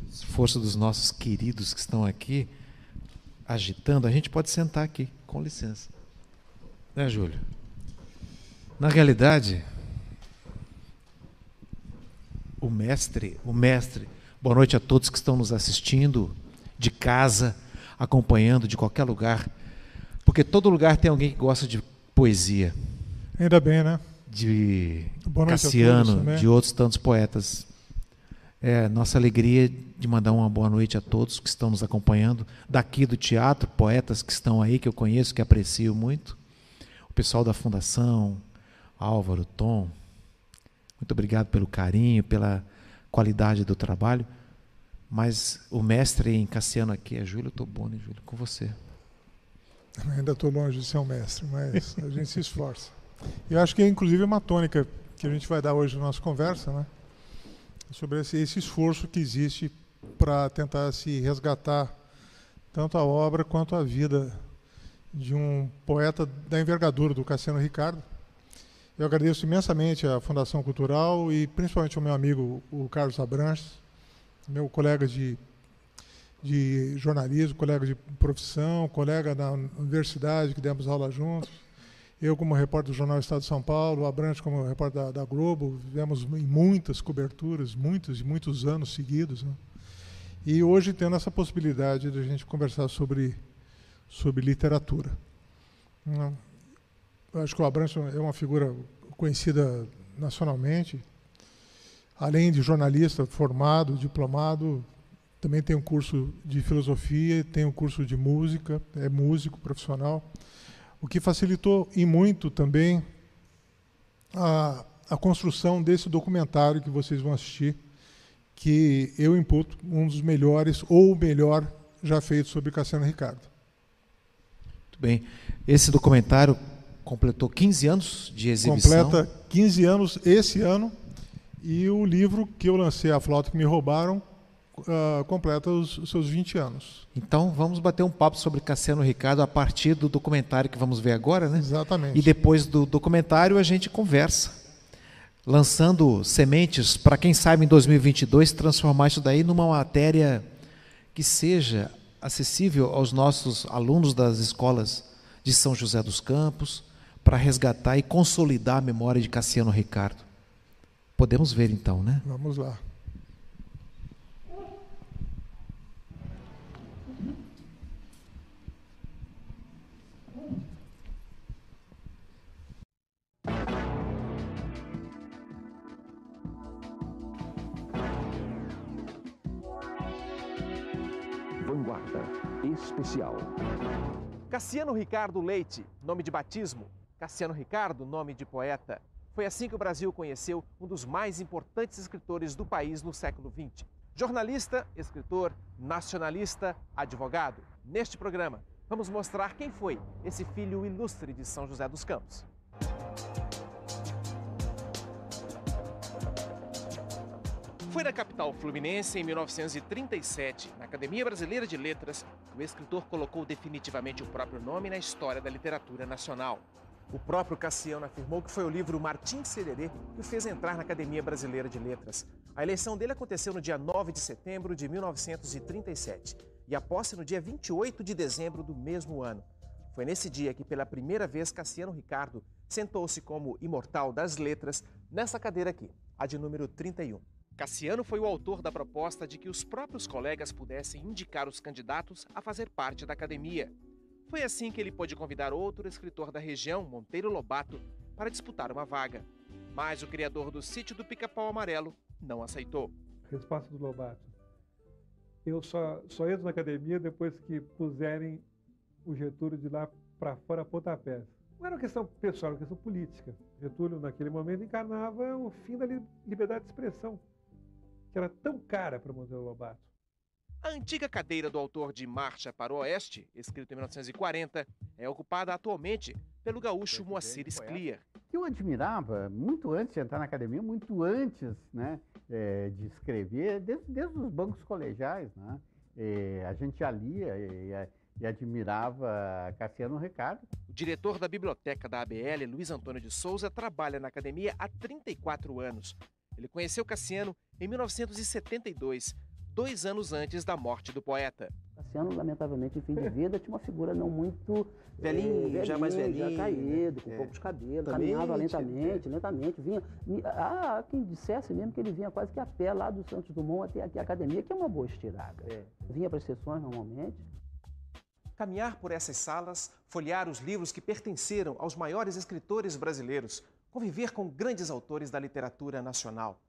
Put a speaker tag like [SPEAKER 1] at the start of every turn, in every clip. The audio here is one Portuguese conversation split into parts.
[SPEAKER 1] força dos nossos queridos que estão aqui agitando, a gente pode sentar aqui, com licença. Né, Júlio? Na realidade, o mestre, boa noite a todos que estão nos assistindo, de casa, acompanhando, de qualquer lugar, porque todo lugar tem alguém que gosta de poesia.
[SPEAKER 2] Ainda bem, né?
[SPEAKER 1] De
[SPEAKER 2] Cassiano,
[SPEAKER 1] de outros tantos poetas. É nossa alegria de mandar uma boa noite a todos que estão nos acompanhando, daqui do teatro, poetas que estão aí, que eu conheço, que aprecio muito, o pessoal da Fundação, Álvaro, Tom, muito obrigado pelo carinho, pela qualidade do trabalho, mas o mestre em Cassiano aqui é Júlio Toboni. Júlio, com você.
[SPEAKER 2] Ainda estou longe de ser um mestre, mas a gente se esforça. Eu acho que é inclusive uma tônica que a gente vai dar hoje na nossa conversa, né? Sobre esse esforço que existe para tentar se resgatar tanto a obra quanto a vida de um poeta da envergadura do Cassiano Ricardo. Eu agradeço imensamente à Fundação Cultural e principalmente ao meu amigo, o Carlos Abranches, meu colega de jornalismo, colega de profissão, colega da universidade, que demos aula juntos. Eu como repórter do Jornal Estado de São Paulo, o Abranches como repórter da Globo, vivemos em muitas coberturas, muitos anos seguidos, né? E hoje tendo essa possibilidade de a gente conversar sobre literatura. Eu acho que o Abranches é uma figura conhecida nacionalmente. Além de jornalista formado, diplomado, também tem um curso de filosofia, tem um curso de música, é músico profissional, o que facilitou e muito também a construção desse documentário que vocês vão assistir, que eu imputo um dos melhores, ou o melhor, já feito sobre Cassiano Ricardo.
[SPEAKER 1] Muito bem. Esse documentário completou 15 anos de exibição.
[SPEAKER 2] Completa 15 anos esse ano, e o livro que eu lancei, A Flauta que Me Roubaram, completa os seus 20 anos.
[SPEAKER 1] Então, vamos bater um papo sobre Cassiano Ricardo a partir do documentário que vamos ver agora, né?
[SPEAKER 2] Exatamente.
[SPEAKER 1] E depois do documentário a gente conversa, lançando sementes para, quem sabe, em 2022, transformar isso daí numa matéria que seja acessível aos nossos alunos das escolas de São José dos Campos, para resgatar e consolidar a memória de Cassiano Ricardo. Podemos ver então, né?
[SPEAKER 2] Vamos lá.
[SPEAKER 3] Vanguarda Especial.
[SPEAKER 4] Cassiano Ricardo Leite, nome de batismo. Cassiano Ricardo, nome de poeta. Foi assim que o Brasil conheceu um dos mais importantes escritores do país no século XX. Jornalista, escritor, nacionalista, advogado. Neste programa, vamos mostrar quem foi esse filho ilustre de São José dos Campos. Foi na capital fluminense em 1937, na Academia Brasileira de Letras, que o escritor colocou definitivamente o próprio nome na história da literatura nacional. O próprio Cassiano afirmou que foi o livro Martim Sererê que o fez entrar na Academia Brasileira de Letras. A eleição dele aconteceu no dia 9 de setembro de 1937 e a posse no dia 28 de dezembro do mesmo ano. Foi nesse dia que, pela primeira vez, Cassiano Ricardo sentou-se como imortal das letras nessa cadeira aqui, a de número 31. Cassiano foi o autor da proposta de que os próprios colegas pudessem indicar os candidatos a fazer parte da academia. Foi assim que ele pôde convidar outro escritor da região, Monteiro Lobato, para disputar uma vaga. Mas o criador do Sítio do Pica-Pau Amarelo não aceitou.
[SPEAKER 5] Resposta do Lobato: eu só entro na academia depois que puserem o Getúlio de lá para fora a pontapés. Não era uma questão pessoal, era uma questão política. Getúlio, naquele momento, encarnava o fim da liberdade de expressão, que era tão cara para Monteiro Lobato.
[SPEAKER 4] A antiga cadeira do autor de Marcha para o Oeste, escrito em 1940, é ocupada atualmente pelo gaúcho Moacir Scliar.
[SPEAKER 6] Eu admirava, muito antes de entrar na academia, muito antes, né, de escrever, desde os bancos colegiais, né, a gente já lia e admirava Cassiano Ricardo.
[SPEAKER 4] O diretor da biblioteca da ABL, Luiz Antônio de Souza, trabalha na academia há 34 anos. Ele conheceu Cassiano em 1972, 2 anos antes da morte do poeta.
[SPEAKER 7] Cassiano, lamentavelmente, em fim de vida, tinha uma figura não muito...
[SPEAKER 8] Velhinho, já mais velhinho.
[SPEAKER 7] Já caído, com poucos cabelos,
[SPEAKER 8] também,
[SPEAKER 7] caminhava lentamente, vinha... Há quem dissesse mesmo que ele vinha quase que a pé lá do Santos Dumont até aqui a academia, que é uma boa estirada. Vinha para as sessões normalmente.
[SPEAKER 4] Caminhar por essas salas, folhear os livros que pertenceram aos maiores escritores brasileiros, conviver com grandes autores da literatura nacional.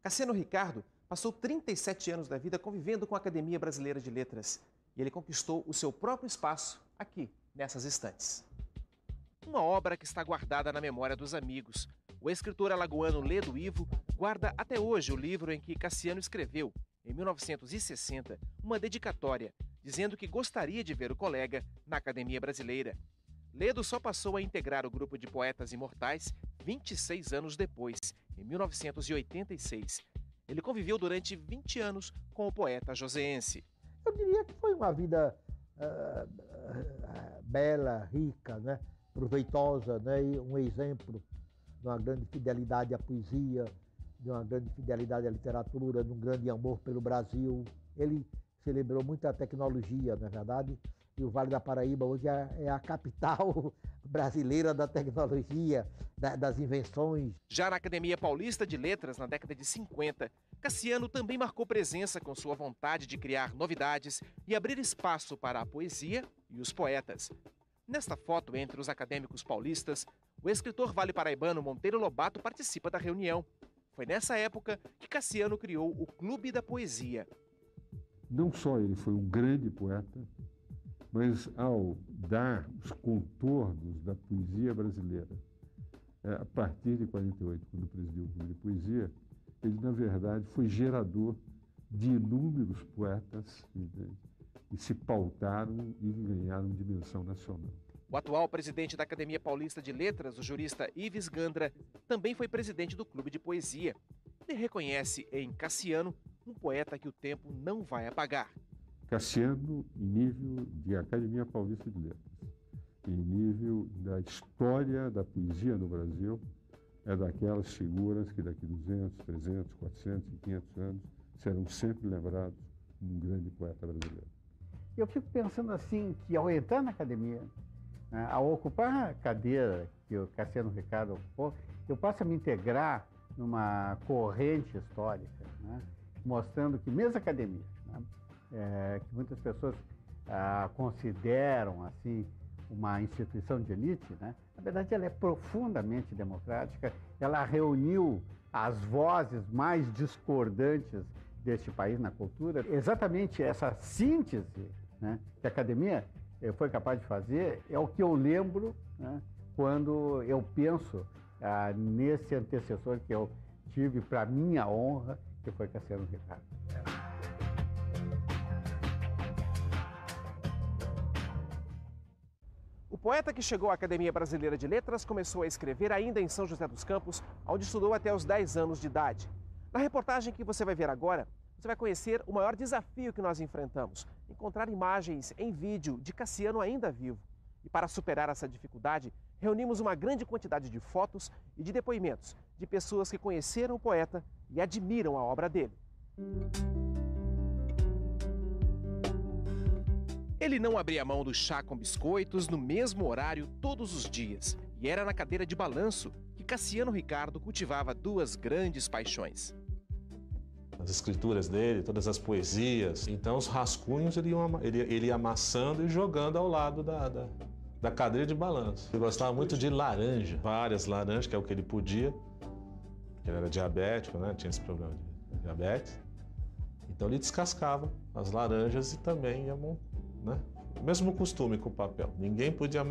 [SPEAKER 4] Cassiano Ricardo passou 37 anos da vida convivendo com a Academia Brasileira de Letras e ele conquistou o seu próprio espaço aqui, nessas estantes. Uma obra que está guardada na memória dos amigos. O escritor alagoano Ledo Ivo guarda até hoje o livro em que Cassiano escreveu, em 1960, uma dedicatória, dizendo que gostaria de ver o colega na Academia Brasileira. Ledo só passou a integrar o grupo de poetas imortais 26 anos depois, em 1986. Ele conviveu durante 20 anos com o poeta joseense.
[SPEAKER 9] Eu diria que foi uma vida bela, rica, né? Proveitosa, né? E um exemplo de uma grande fidelidade à poesia, de uma grande fidelidade à literatura, de um grande amor pelo Brasil. Ele celebrou muita tecnologia, não é verdade? E o Vale da Paraíba hoje é a capital brasileira da tecnologia, das invenções.
[SPEAKER 4] Já na Academia Paulista de Letras, na década de 50, Cassiano também marcou presença com sua vontade de criar novidades e abrir espaço para a poesia e os poetas. Nesta foto, entre os acadêmicos paulistas, o escritor vale-paraibano Monteiro Lobato participa da reunião. Foi nessa época que Cassiano criou o Clube da Poesia.
[SPEAKER 10] Não só ele foi um grande poeta, mas ao dar os contornos da poesia brasileira, a partir de 48, quando presidiu o Clube de Poesia, ele, na verdade, foi gerador de inúmeros poetas e se pautaram e ganharam dimensão nacional.
[SPEAKER 4] O atual presidente da Academia Paulista de Letras, o jurista Ives Gandra, também foi presidente do Clube de Poesia. Ele reconhece em Cassiano um poeta que o tempo não vai apagar.
[SPEAKER 10] Cassiano, em nível de Academia Paulista de Letras, em nível da história da poesia no Brasil, é daquelas figuras que daqui 200, 300, 400 e 500 anos serão sempre lembrados como um grande poeta brasileiro.
[SPEAKER 6] Eu fico pensando assim, que ao entrar na academia, ao ocupar a cadeira que o Cassiano Ricardo ocupou, eu passo a me integrar numa corrente histórica, né, mostrando que mesmo a academia, né, que muitas pessoas consideram assim uma instituição de elite, né, na verdade ela é profundamente democrática, ela reuniu as vozes mais discordantes deste país na cultura. Exatamente essa síntese, né, que a academia foi capaz de fazer é o que eu lembro, né, quando eu penso nesse antecessor que eu tive para minha honra, que foi Cassiano Ricardo.
[SPEAKER 4] O poeta que chegou à Academia Brasileira de Letras começou a escrever ainda em São José dos Campos, onde estudou até os 10 anos de idade. Na reportagem que você vai ver agora, você vai conhecer o maior desafio que nós enfrentamos: encontrar imagens em vídeo de Cassiano ainda vivo. E para superar essa dificuldade, reunimos uma grande quantidade de fotos e de depoimentos de pessoas que conheceram o poeta e admiram a obra dele. Ele não abria mão do chá com biscoitos no mesmo horário todos os dias. E era na cadeira de balanço que Cassiano Ricardo cultivava duas grandes paixões:
[SPEAKER 11] as escrituras dele, todas as poesias. Então os rascunhos ele ia amassando e jogando ao lado da cadeira de balanço. Ele gostava muito de laranja, várias laranjas, que é o que ele podia, porque ele era diabético, né? Tinha esse problema de diabetes. Então ele descascava as laranjas e também ia, né? Mesmo costume com o papel, ninguém podia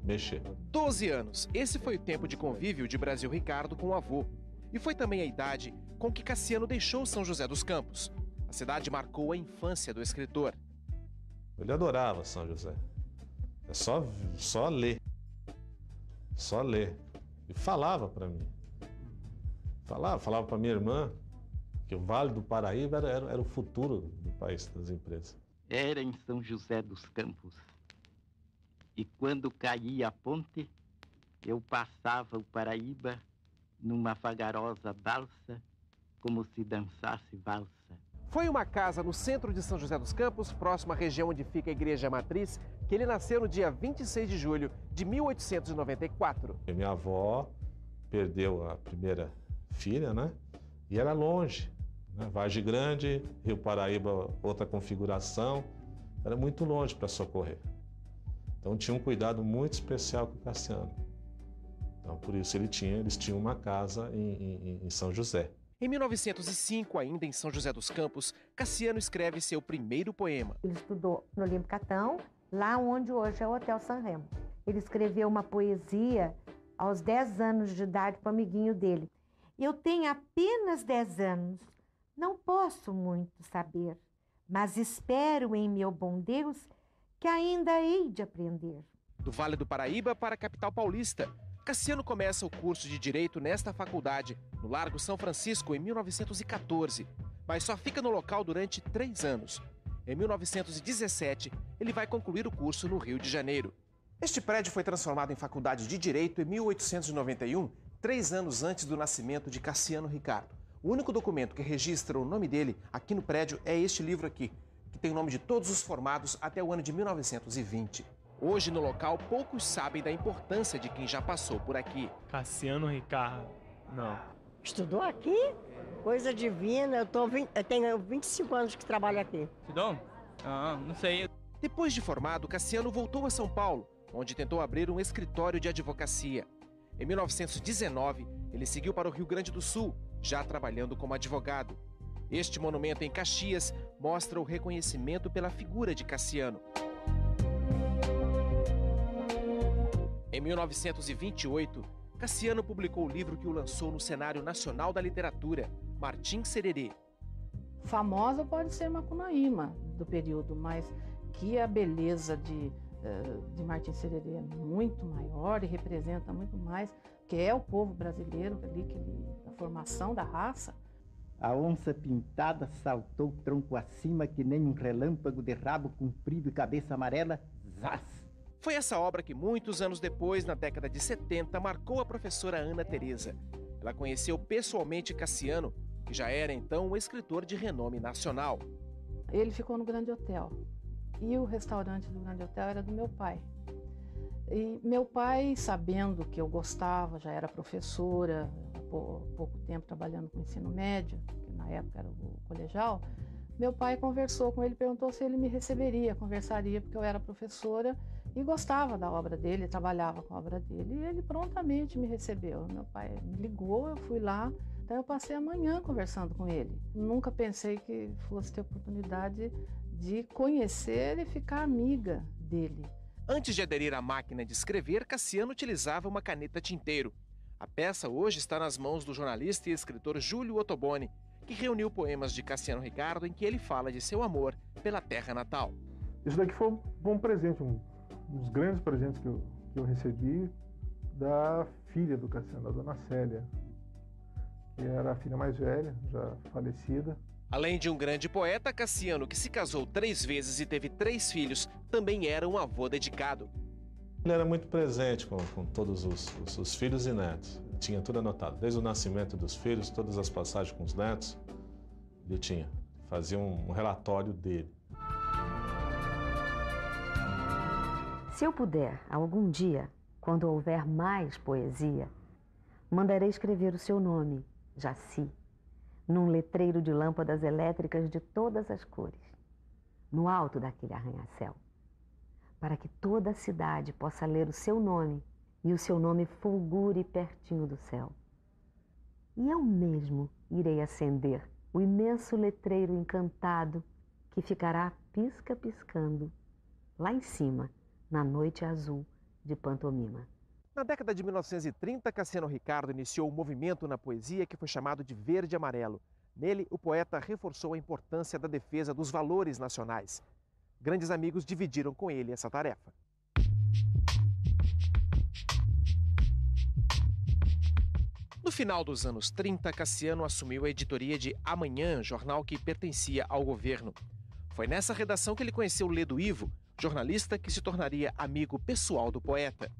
[SPEAKER 11] mexer.
[SPEAKER 4] 12 anos, esse foi o tempo de convívio de Brasil Ricardo com o avô. E foi também a idade com que Cassiano deixou São José dos Campos. A cidade marcou a infância do escritor.
[SPEAKER 11] Ele adorava São José. É só ler. Só ler. E falava para mim. Falava para minha irmã que o Vale do Paraíba era o futuro do país, das empresas.
[SPEAKER 12] Era em São José dos Campos. E quando caía a ponte, eu passava o Paraíba numa vagarosa balsa, como se dançasse valsa.
[SPEAKER 4] Foi uma casa no centro de São José dos Campos, próximo à região onde fica a Igreja Matriz, que ele nasceu no dia 26 de julho de 1894.
[SPEAKER 11] E minha avó perdeu a primeira filha, né? E era longe, né? Vargem Grande, Rio Paraíba, outra configuração, era muito longe para socorrer. Então tinha um cuidado muito especial com o Cassiano. Então por isso eles tinham uma casa em São José.
[SPEAKER 4] Em 1905, ainda em São José dos Campos, Cassiano escreve seu primeiro poema.
[SPEAKER 13] Ele estudou no Olímpio Catão, lá onde hoje é o Hotel San Remo. Ele escreveu uma poesia aos 10 anos de idade para o amiguinho dele. Eu tenho apenas 10 anos, não posso muito saber, mas espero em meu bom Deus que ainda hei de aprender.
[SPEAKER 4] Do Vale do Paraíba para a capital paulista, Cassiano começa o curso de Direito nesta faculdade, no Largo São Francisco, em 1914, mas só fica no local durante 3 anos. Em 1917, ele vai concluir o curso no Rio de Janeiro. Este prédio foi transformado em faculdade de Direito em 1891, 3 anos antes do nascimento de Cassiano Ricardo. O único documento que registra o nome dele aqui no prédio é este livro aqui, que tem o nome de todos os formados até o ano de 1920. Hoje, no local, poucos sabem da importância de quem já passou por aqui.
[SPEAKER 14] Cassiano Ricardo, não.
[SPEAKER 15] Estudou aqui? Coisa divina, eu tenho 25 anos que trabalho aqui.
[SPEAKER 14] Estudou? Não sei.
[SPEAKER 4] Depois de formado, Cassiano voltou a São Paulo, onde tentou abrir um escritório de advocacia. Em 1919, ele seguiu para o Rio Grande do Sul, já trabalhando como advogado. Este monumento em Caxias mostra o reconhecimento pela figura de Cassiano. Em 1928, Cassiano publicou o livro que o lançou no cenário nacional da literatura, Martim Sererê.
[SPEAKER 16] Famosa pode ser Macunaíma do período, mas que a beleza de Martim Sererê é muito maior e representa muito mais, que é o povo brasileiro ali, a formação da raça.
[SPEAKER 12] A onça pintada saltou tronco acima que nem um relâmpago de rabo comprido e cabeça amarela, zás!
[SPEAKER 4] Foi essa obra que muitos anos depois, na década de 70, marcou a professora Ana Teresa. Ela conheceu pessoalmente Cassiano, que já era então um escritor de renome nacional.
[SPEAKER 16] Ele ficou no Grande Hotel e o restaurante do Grande Hotel era do meu pai. E meu pai, sabendo que eu gostava, já era professora, há pouco tempo trabalhando com ensino médio, que na época era o colegial, meu pai conversou com ele, perguntou se ele me receberia, conversaria, porque eu era professora e gostava da obra dele, trabalhava com a obra dele, e ele prontamente me recebeu. Meu pai me ligou, eu fui lá, então eu passei a manhã conversando com ele. Nunca pensei que fosse ter oportunidade de conhecer e ficar amiga dele.
[SPEAKER 4] Antes de aderir à máquina de escrever, Cassiano utilizava uma caneta tinteiro. A peça hoje está nas mãos do jornalista e escritor Júlio Ottoboni, que reuniu poemas de Cassiano Ricardo em que ele fala de seu amor pela terra natal.
[SPEAKER 5] Isso daqui foi um bom presente, um dos grandes presentes que eu recebi da filha do Cassiano, da dona Célia, que era a filha mais velha, já falecida.
[SPEAKER 4] Além de um grande poeta, Cassiano, que se casou 3 vezes e teve 3 filhos, também era um avô dedicado.
[SPEAKER 11] Ele era muito presente com todos os filhos e netos. Tinha tudo anotado, desde o nascimento dos filhos, todas as passagens com os netos, ele tinha. Fazia um relatório dele.
[SPEAKER 17] Se eu puder, algum dia, quando houver mais poesia, mandarei escrever o seu nome, Jaci, num letreiro de lâmpadas elétricas de todas as cores, no alto daquele arranha-céu, para que toda a cidade possa ler o seu nome e o seu nome fulgure pertinho do céu. E eu mesmo irei acender o imenso letreiro encantado que ficará pisca-piscando lá em cima, na noite azul de pantomima.
[SPEAKER 4] Na década de 1930, Cassiano Ricardo iniciou um movimento na poesia que foi chamado de Verde e Amarelo. Nele, o poeta reforçou a importância da defesa dos valores nacionais. Grandes amigos dividiram com ele essa tarefa. No final dos anos 30, Cassiano assumiu a editoria de Amanhã, jornal que pertencia ao governo. Foi nessa redação que ele conheceu Ledo Ivo, jornalista que se tornaria amigo pessoal do poeta.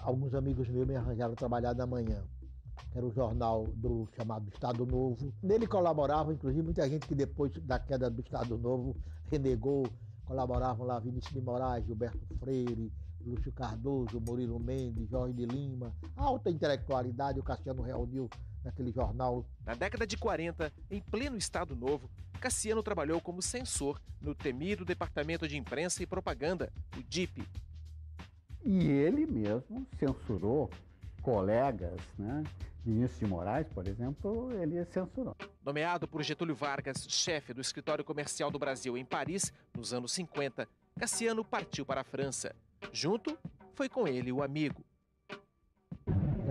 [SPEAKER 9] Alguns amigos meus me arranjaram trabalhar na Manhã. que era o jornal chamado Estado Novo. Nele colaboravam, inclusive, muita gente que depois da queda do Estado Novo renegou. Colaboravam lá Vinícius de Moraes, Gilberto Freire, Lúcio Cardoso, Murilo Mendes, Jorge de Lima. Alta intelectualidade, o Cassiano reuniu naquele jornal.
[SPEAKER 4] Na década de 40, em pleno Estado Novo, Cassiano trabalhou como censor no temido Departamento de Imprensa e Propaganda, o DIP.
[SPEAKER 6] E ele mesmo censurou colegas, né? Vinícius de Moraes, por exemplo, ele censurou.
[SPEAKER 4] Nomeado por Getúlio Vargas, chefe do Escritório Comercial do Brasil em Paris, nos anos 50, Cassiano partiu para a França. Junto, foi com ele o amigo.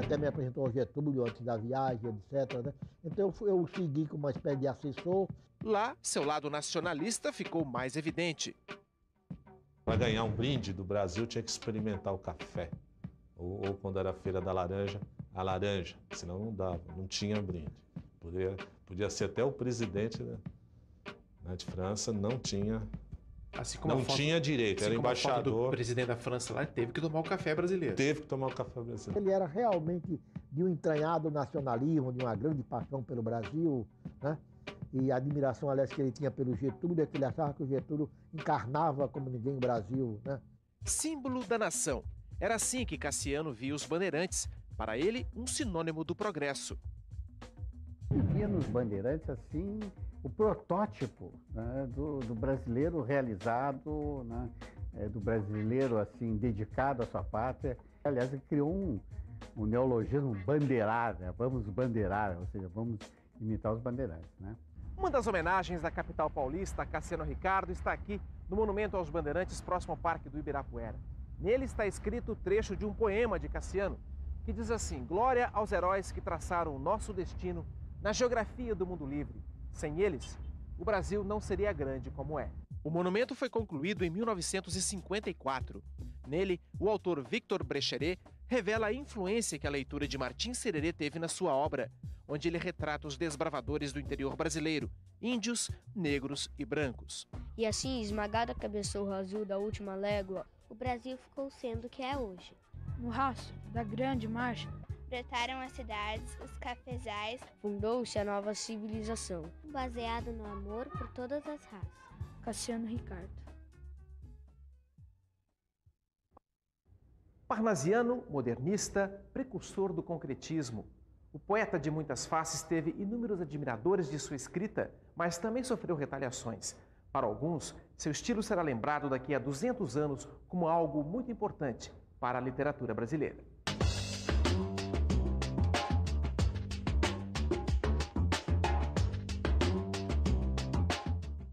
[SPEAKER 9] Até me apresentou ao Getúlio antes da viagem, etc. Né? Então eu segui como uma espécie de assessor.
[SPEAKER 4] Lá, seu lado nacionalista ficou mais evidente.
[SPEAKER 11] Para ganhar um brinde do Brasil, tinha que experimentar o café. Ou quando era a Feira da Laranja, a laranja. Senão não dava, não tinha brinde. Podia ser até o presidente, né, de França, não tinha...
[SPEAKER 1] Assim como
[SPEAKER 11] não tinha direito, era embaixador.
[SPEAKER 1] O presidente da França lá teve que tomar o café brasileiro.
[SPEAKER 11] Teve que tomar o café brasileiro.
[SPEAKER 9] Ele era realmente de um entranhado nacionalismo, de uma grande paixão pelo Brasil, né? E a admiração, aliás, que ele tinha pelo Getúlio, é que ele achava que o Getúlio encarnava como ninguém o Brasil, né?
[SPEAKER 4] Símbolo da nação. Era assim que Cassiano via os bandeirantes. Para ele, um sinônimo do progresso.
[SPEAKER 6] Eu via nos bandeirantes, assim, o protótipo, né, do brasileiro realizado, né, do brasileiro assim dedicado à sua pátria. Aliás, ele criou um neologismo, bandeirar, né? Vamos bandeirar, ou seja, vamos imitar os bandeirantes, né?
[SPEAKER 4] Uma das homenagens da capital paulista, Cassiano Ricardo, está aqui no Monumento aos Bandeirantes, próximo ao Parque do Ibirapuera. Nele está escrito o trecho de um poema de Cassiano, que diz assim: glória aos heróis que traçaram o nosso destino na geografia do mundo livre. Sem eles, o Brasil não seria grande como é. O monumento foi concluído em 1954. Nele, o autor Victor Brecheret revela a influência que a leitura de Martim Sererê teve na sua obra, onde ele retrata os desbravadores do interior brasileiro, índios, negros e brancos.
[SPEAKER 18] E assim, esmagada a cabeçorra azul da última légua, o Brasil ficou sendo o que é hoje.
[SPEAKER 19] No rastro da grande marcha,
[SPEAKER 18] brotaram as cidades, os cafezais, fundou-se a nova civilização, baseado no amor por todas as raças.
[SPEAKER 19] Cassiano Ricardo.
[SPEAKER 4] Parnasiano, modernista, precursor do concretismo. O poeta de muitas faces teve inúmeros admiradores de sua escrita, mas também sofreu retaliações. Para alguns, seu estilo será lembrado daqui a 200 anos como algo muito importante para a literatura brasileira.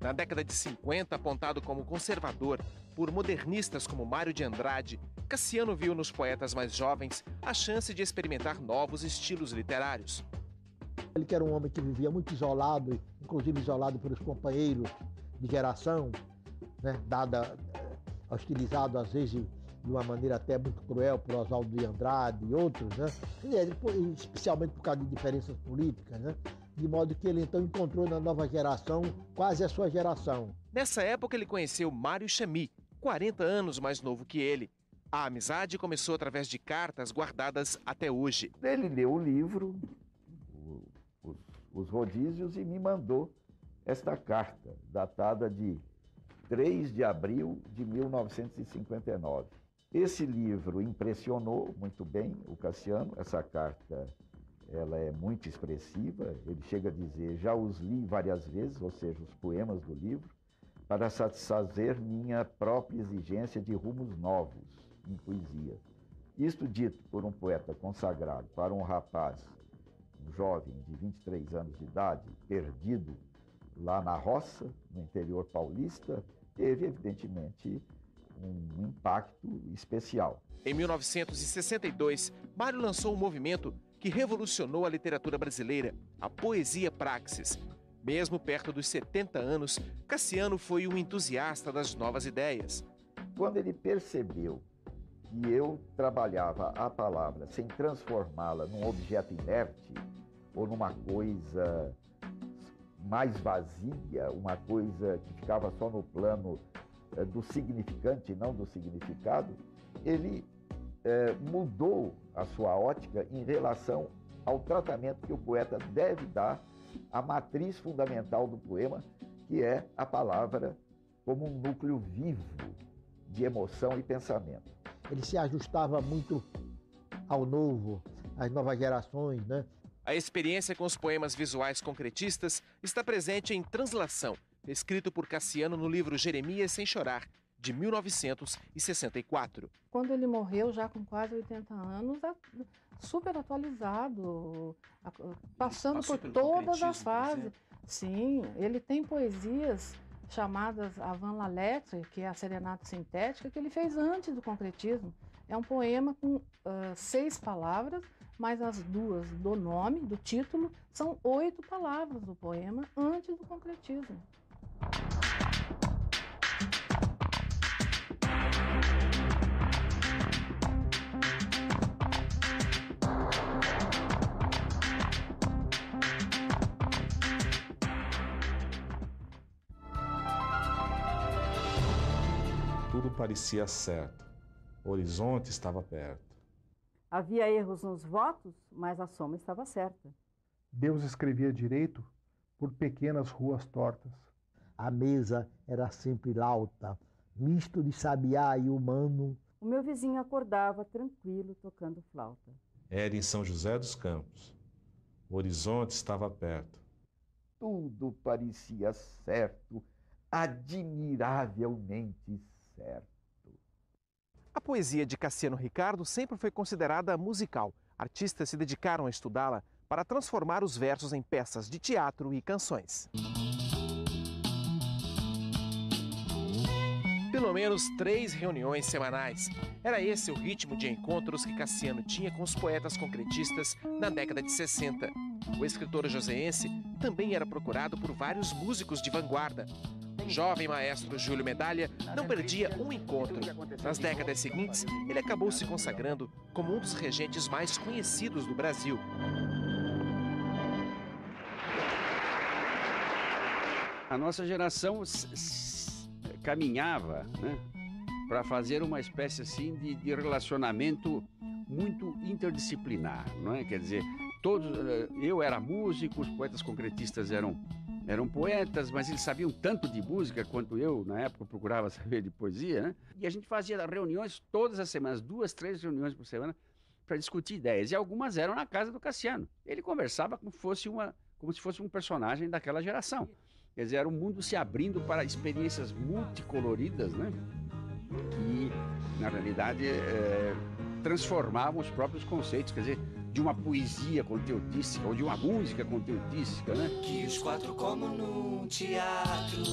[SPEAKER 4] Na década de 50, apontado como conservador por modernistas como Mário de Andrade, Cassiano viu nos poetas mais jovens a chance de experimentar novos estilos literários.
[SPEAKER 9] Ele que era um homem que vivia muito isolado, inclusive isolado pelos companheiros de geração, né, hostilizado às vezes de uma maneira até muito cruel por Oswaldo de Andrade e outros, né, especialmente por causa de diferenças políticas, né, de modo que ele então encontrou na nova geração quase a sua geração.
[SPEAKER 4] Nessa época ele conheceu Mário Chamy, 40 anos mais novo que ele. A amizade começou através de cartas guardadas até hoje.
[SPEAKER 20] Ele leu o livro, Os Rodízios, e me mandou esta carta, datada de 3 de abril de 1959. Esse livro impressionou muito bem o Cassiano. Essa carta, ela é muito expressiva. Ele chega a dizer: já os li várias vezes, ou seja, os poemas do livro, para satisfazer minha própria exigência de rumos novos em poesia. Isto dito por um poeta consagrado para um rapaz, um jovem de 23 anos de idade, perdido lá na roça, no interior paulista, teve, evidentemente, um impacto especial.
[SPEAKER 4] Em 1962, Mário lançou um movimento que revolucionou a literatura brasileira, a poesia praxis. Mesmo perto dos 70 anos, Cassiano foi um entusiasta das novas ideias.
[SPEAKER 20] Quando ele percebeu que eu trabalhava a palavra sem transformá-la num objeto inerte ou numa coisa mais vazia, uma coisa que ficava só no plano do significante e não do significado, ele mudou a sua ótica em relação ao tratamento que o poeta deve dar à matriz fundamental do poema, que é a palavra como um núcleo vivo de emoção e pensamento.
[SPEAKER 9] Ele se ajustava muito ao novo, às novas gerações, né?
[SPEAKER 4] A experiência com os poemas visuais concretistas está presente em Translação, escrito por Cassiano no livro Jeremias Sem Chorar, de 1964.
[SPEAKER 16] Quando ele morreu, já com quase 80 anos, super atualizado, passando por todas as fases. Sim, ele tem poesias chamadas Avant la Lettre, que é a serenata sintética, que ele fez antes do concretismo. É um poema com 6 palavras, mais as 2 do nome, do título, são 8 palavras do poema antes do concretismo.
[SPEAKER 11] Tudo parecia certo. O horizonte estava perto.
[SPEAKER 21] Havia erros nos votos, mas a soma estava certa.
[SPEAKER 22] Deus escrevia direito por pequenas ruas tortas.
[SPEAKER 9] A mesa era sempre lauta, misto de sabiá e humano.
[SPEAKER 21] O meu vizinho acordava tranquilo, tocando flauta.
[SPEAKER 11] Era em São José dos Campos. O horizonte estava perto.
[SPEAKER 20] Tudo parecia certo, admiravelmente certo.
[SPEAKER 4] A poesia de Cassiano Ricardo sempre foi considerada musical. Artistas se dedicaram a estudá-la para transformar os versos em peças de teatro e canções. Pelo menos 3 reuniões semanais. Era esse o ritmo de encontros que Cassiano tinha com os poetas concretistas na década de 60. O escritor joseense também era procurado por vários músicos de vanguarda. O jovem maestro Júlio Medalha não perdia um encontro. Nas décadas seguintes, ele acabou se consagrando como um dos regentes mais conhecidos do Brasil.
[SPEAKER 23] A nossa geração caminhava, né, para fazer uma espécie assim de relacionamento muito interdisciplinar, não é? Quer dizer, eu era músico, os poetas concretistas eram poetas, mas eles sabiam tanto de música quanto eu, na época, procurava saber de poesia, né? E a gente fazia reuniões todas as semanas, 2, 3 reuniões por semana, para discutir ideias. E algumas eram na casa do Cassiano. Ele conversava como se fosse um personagem daquela geração. Quer dizer, era um mundo se abrindo para experiências multicoloridas, né? Que, na realidade, transformavam os próprios conceitos. Quer dizer, de uma poesia conteudística ou de uma música conteudística, né?
[SPEAKER 24] Que os 4 como num teatro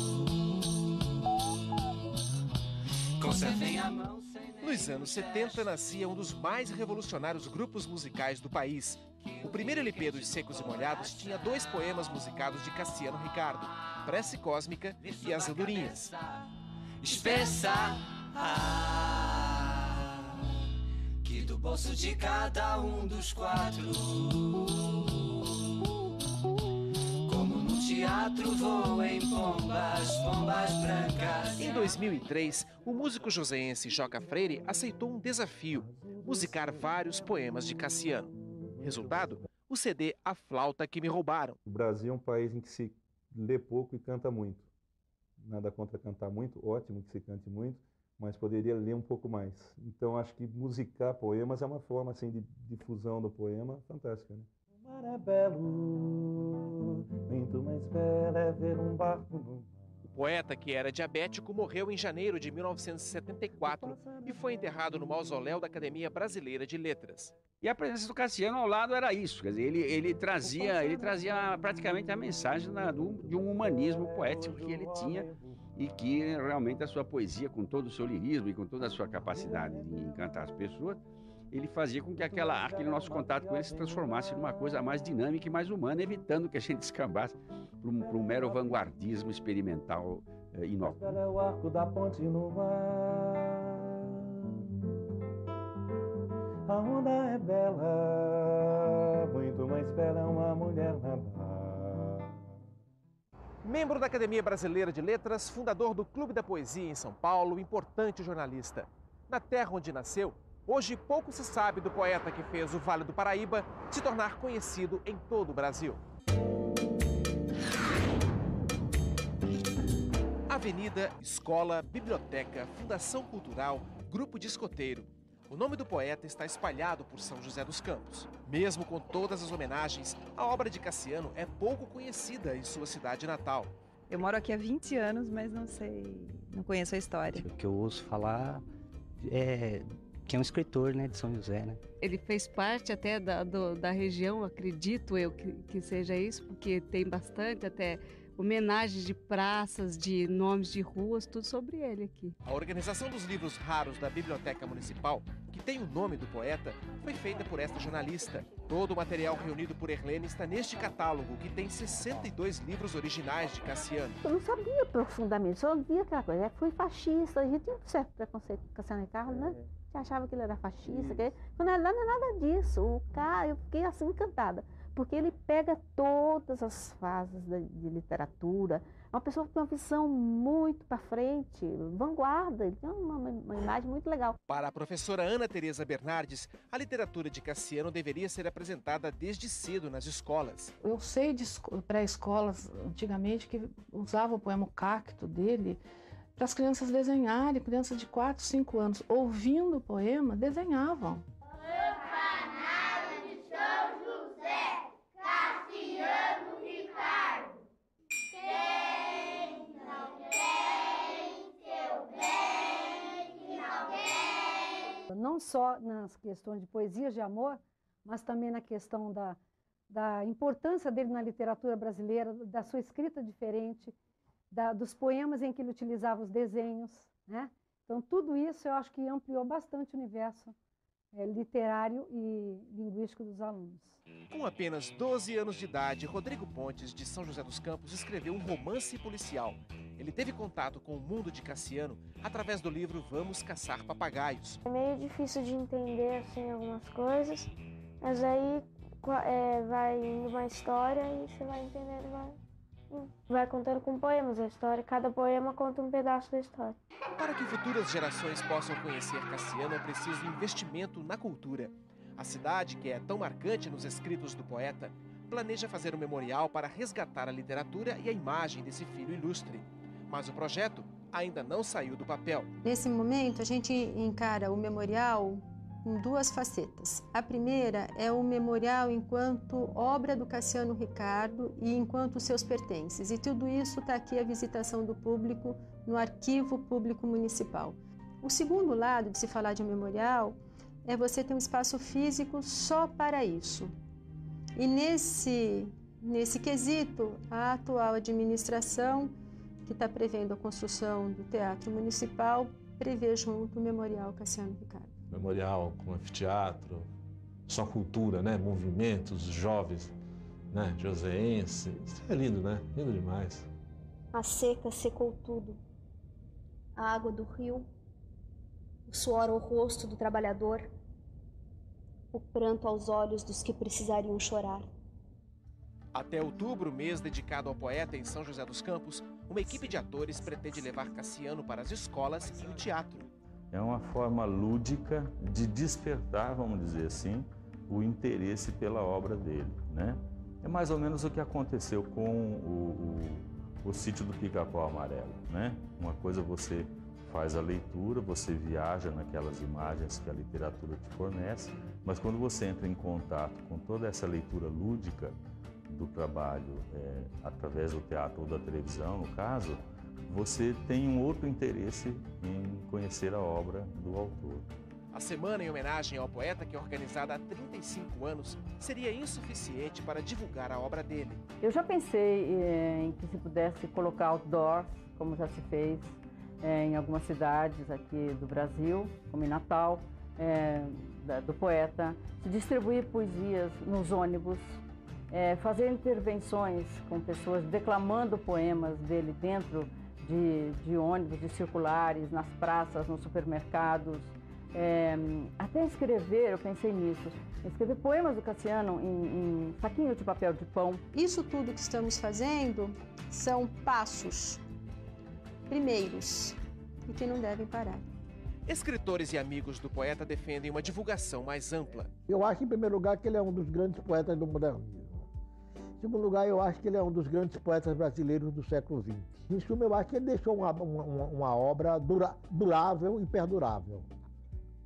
[SPEAKER 24] conservem a mão.
[SPEAKER 4] Nos anos 70 nascia um dos mais revolucionários grupos musicais do país. O primeiro LP dos Secos e Molhados tinha 2 poemas musicados de Cassiano Ricardo, Prece Cósmica e As Andorinhas.
[SPEAKER 24] Espessa que do bolso de cada um dos 4, como no teatro voem pombas, pombas brancas.
[SPEAKER 4] Em 2003, o músico joseense Joca Freire aceitou um desafio: musicar vários poemas de Cassiano. Resultado, o CD A Flauta que Me Roubaram.
[SPEAKER 25] O Brasil é um país em que se lê pouco e canta muito. Nada contra cantar muito, ótimo que se cante muito, mas poderia ler um pouco mais. Então acho que musicar poemas é uma forma assim de difusão do poema fantástica, né?
[SPEAKER 26] O mar é belo, muito mais belo é ver um barco no mar.
[SPEAKER 4] O poeta, que era diabético, morreu em janeiro de 1974 e foi enterrado no mausoléu da Academia Brasileira de Letras.
[SPEAKER 23] E a presença do Cassiano ao lado era isso, quer dizer, ele trazia praticamente a mensagem de um humanismo poético que ele tinha e que realmente a sua poesia, com todo o seu lirismo e com toda a sua capacidade de encantar as pessoas, ele fazia com que aquele nosso contato com ele se transformasse numa coisa mais dinâmica e mais humana, evitando que a gente descambasse para um mero vanguardismo experimental inócuo.
[SPEAKER 26] É o arco da ponte no mar. A onda é bela, muito mais bela uma mulher nadar.
[SPEAKER 4] Membro da Academia Brasileira de Letras, fundador do Clube da Poesia em São Paulo, importante jornalista. Na terra onde nasceu, Hoje, pouco se sabe do poeta que fez o Vale do Paraíba se tornar conhecido em todo o Brasil. Avenida, escola, biblioteca, fundação cultural, grupo de escoteiro. O nome do poeta está espalhado por São José dos Campos. Mesmo com todas as homenagens, a obra de Cassiano é pouco conhecida em sua cidade natal.
[SPEAKER 2] Eu moro aqui há 20 anos, mas não conheço a história.
[SPEAKER 3] O que eu ouço falar é que é um escritor, né, de São José, né?
[SPEAKER 7] Ele fez parte até da região, acredito eu que seja isso, porque tem bastante até homenagens de praças, de nomes de ruas, tudo sobre ele aqui.
[SPEAKER 4] A organização dos livros raros da Biblioteca Municipal, que tem o nome do poeta, foi feita por esta jornalista. Todo o material reunido por Erlene está neste catálogo, que tem 62 livros originais de Cassiano.
[SPEAKER 8] Eu não sabia profundamente, só via aquela coisa. Fui fascista, a gente tinha um certo preconceito com Cassiano Ricardo, né? Você achava que ele era fascista, quando na verdade não é nada disso. O cara, eu fiquei assim encantada, porque ele pega todas as fases de literatura. É uma pessoa que tem uma visão muito para frente, vanguarda, ele tem uma imagem muito legal.
[SPEAKER 4] Para a professora Ana Teresa Bernardes, a literatura de Cassiano deveria ser apresentada desde cedo nas escolas.
[SPEAKER 16] Eu sei de pré-escolas antigamente que usavam o poema Cacto dele para as crianças desenharem, crianças de 4, 5 anos, ouvindo o poema, desenhavam.
[SPEAKER 10] Não só nas questões de poesias de amor, mas também na questão da importância dele na literatura brasileira, da sua escrita diferente, dos poemas em que ele utilizava os desenhos, né? Então, tudo isso eu acho que ampliou bastante o universo literário e linguístico dos alunos.
[SPEAKER 4] Com apenas 12 anos de idade, Rodrigo Pontes, de São José dos Campos, escreveu um romance policial. Ele teve contato com o mundo de Cassiano através do livro Vamos Caçar Papagaios.
[SPEAKER 13] É meio difícil de entender assim, algumas coisas, mas aí vai indo uma história e você vai entendendo, vai contando com poemas a história. Cada poema conta um pedaço da história.
[SPEAKER 4] Para que futuras gerações possam conhecer Cassiano, é preciso investimento na cultura. A cidade, que é tão marcante nos escritos do poeta, planeja fazer um memorial para resgatar a literatura e a imagem desse filho ilustre. Mas o projeto ainda não saiu do papel.
[SPEAKER 27] Nesse momento, a gente encara o memorial com duas facetas. A primeira é o memorial enquanto obra do Cassiano Ricardo e enquanto seus pertences. E tudo isso está aqui a visitação do público no Arquivo Público Municipal. O segundo lado de se falar de um memorial é você ter um espaço físico só para isso. E nesse quesito, a atual administração, que está prevendo a construção do Teatro Municipal, prevê junto o Memorial Cassiano Ricardo.
[SPEAKER 11] Memorial com anfiteatro, só cultura, né? Movimentos, jovens, né? Joseense. Isso é lindo, né? Lindo demais.
[SPEAKER 28] A seca secou tudo. A água do rio, o suor ao rosto do trabalhador, o pranto aos olhos dos que precisariam chorar.
[SPEAKER 4] Até outubro, mês dedicado ao poeta em São José dos Campos, uma equipe de atores pretende levar Cassiano para as escolas e o teatro.
[SPEAKER 26] É uma forma lúdica de despertar, vamos dizer assim, o interesse pela obra dele, né? É mais ou menos o que aconteceu com o Sítio do Pica-Pau Amarelo, né? Uma coisa você faz a leitura, você viaja naquelas imagens que a literatura te fornece, mas quando você entra em contato com toda essa leitura lúdica do trabalho, através do teatro ou da televisão, no caso, você tem um outro interesse em conhecer a obra do autor.
[SPEAKER 4] A semana em homenagem ao poeta, que é organizada há 35 anos, seria insuficiente para divulgar a obra dele.
[SPEAKER 21] Eu já pensei em que se pudesse colocar outdoors, como já se fez em algumas cidades aqui do Brasil, como em Natal, do poeta, se distribuir poesias nos ônibus, fazer intervenções com pessoas declamando poemas dele dentro de ônibus, de circulares, nas praças, nos supermercados. Até escrever, eu pensei nisso, escrever poemas do Cassiano em saquinho de papel de pão.
[SPEAKER 27] Isso tudo que estamos fazendo são passos primeiros e que não devem parar.
[SPEAKER 4] Escritores e amigos do poeta defendem uma divulgação mais ampla.
[SPEAKER 9] Eu acho, em primeiro lugar, que ele é um dos grandes poetas do modernismo. Em segundo lugar, eu acho que ele é um dos grandes poetas brasileiros do século XX. Em suma, eu acho que ele deixou uma obra durável e perdurável.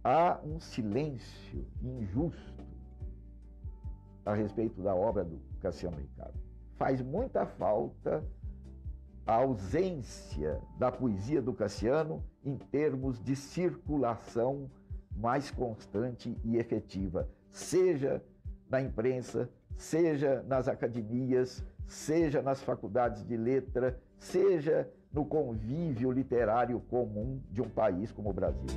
[SPEAKER 20] Há um silêncio injusto a respeito da obra do Cassiano Ricardo. Faz muita falta a ausência da poesia do Cassiano em termos de circulação mais constante e efetiva, seja na imprensa, seja nas academias, seja nas faculdades de letra, seja no convívio literário comum de um país como o Brasil.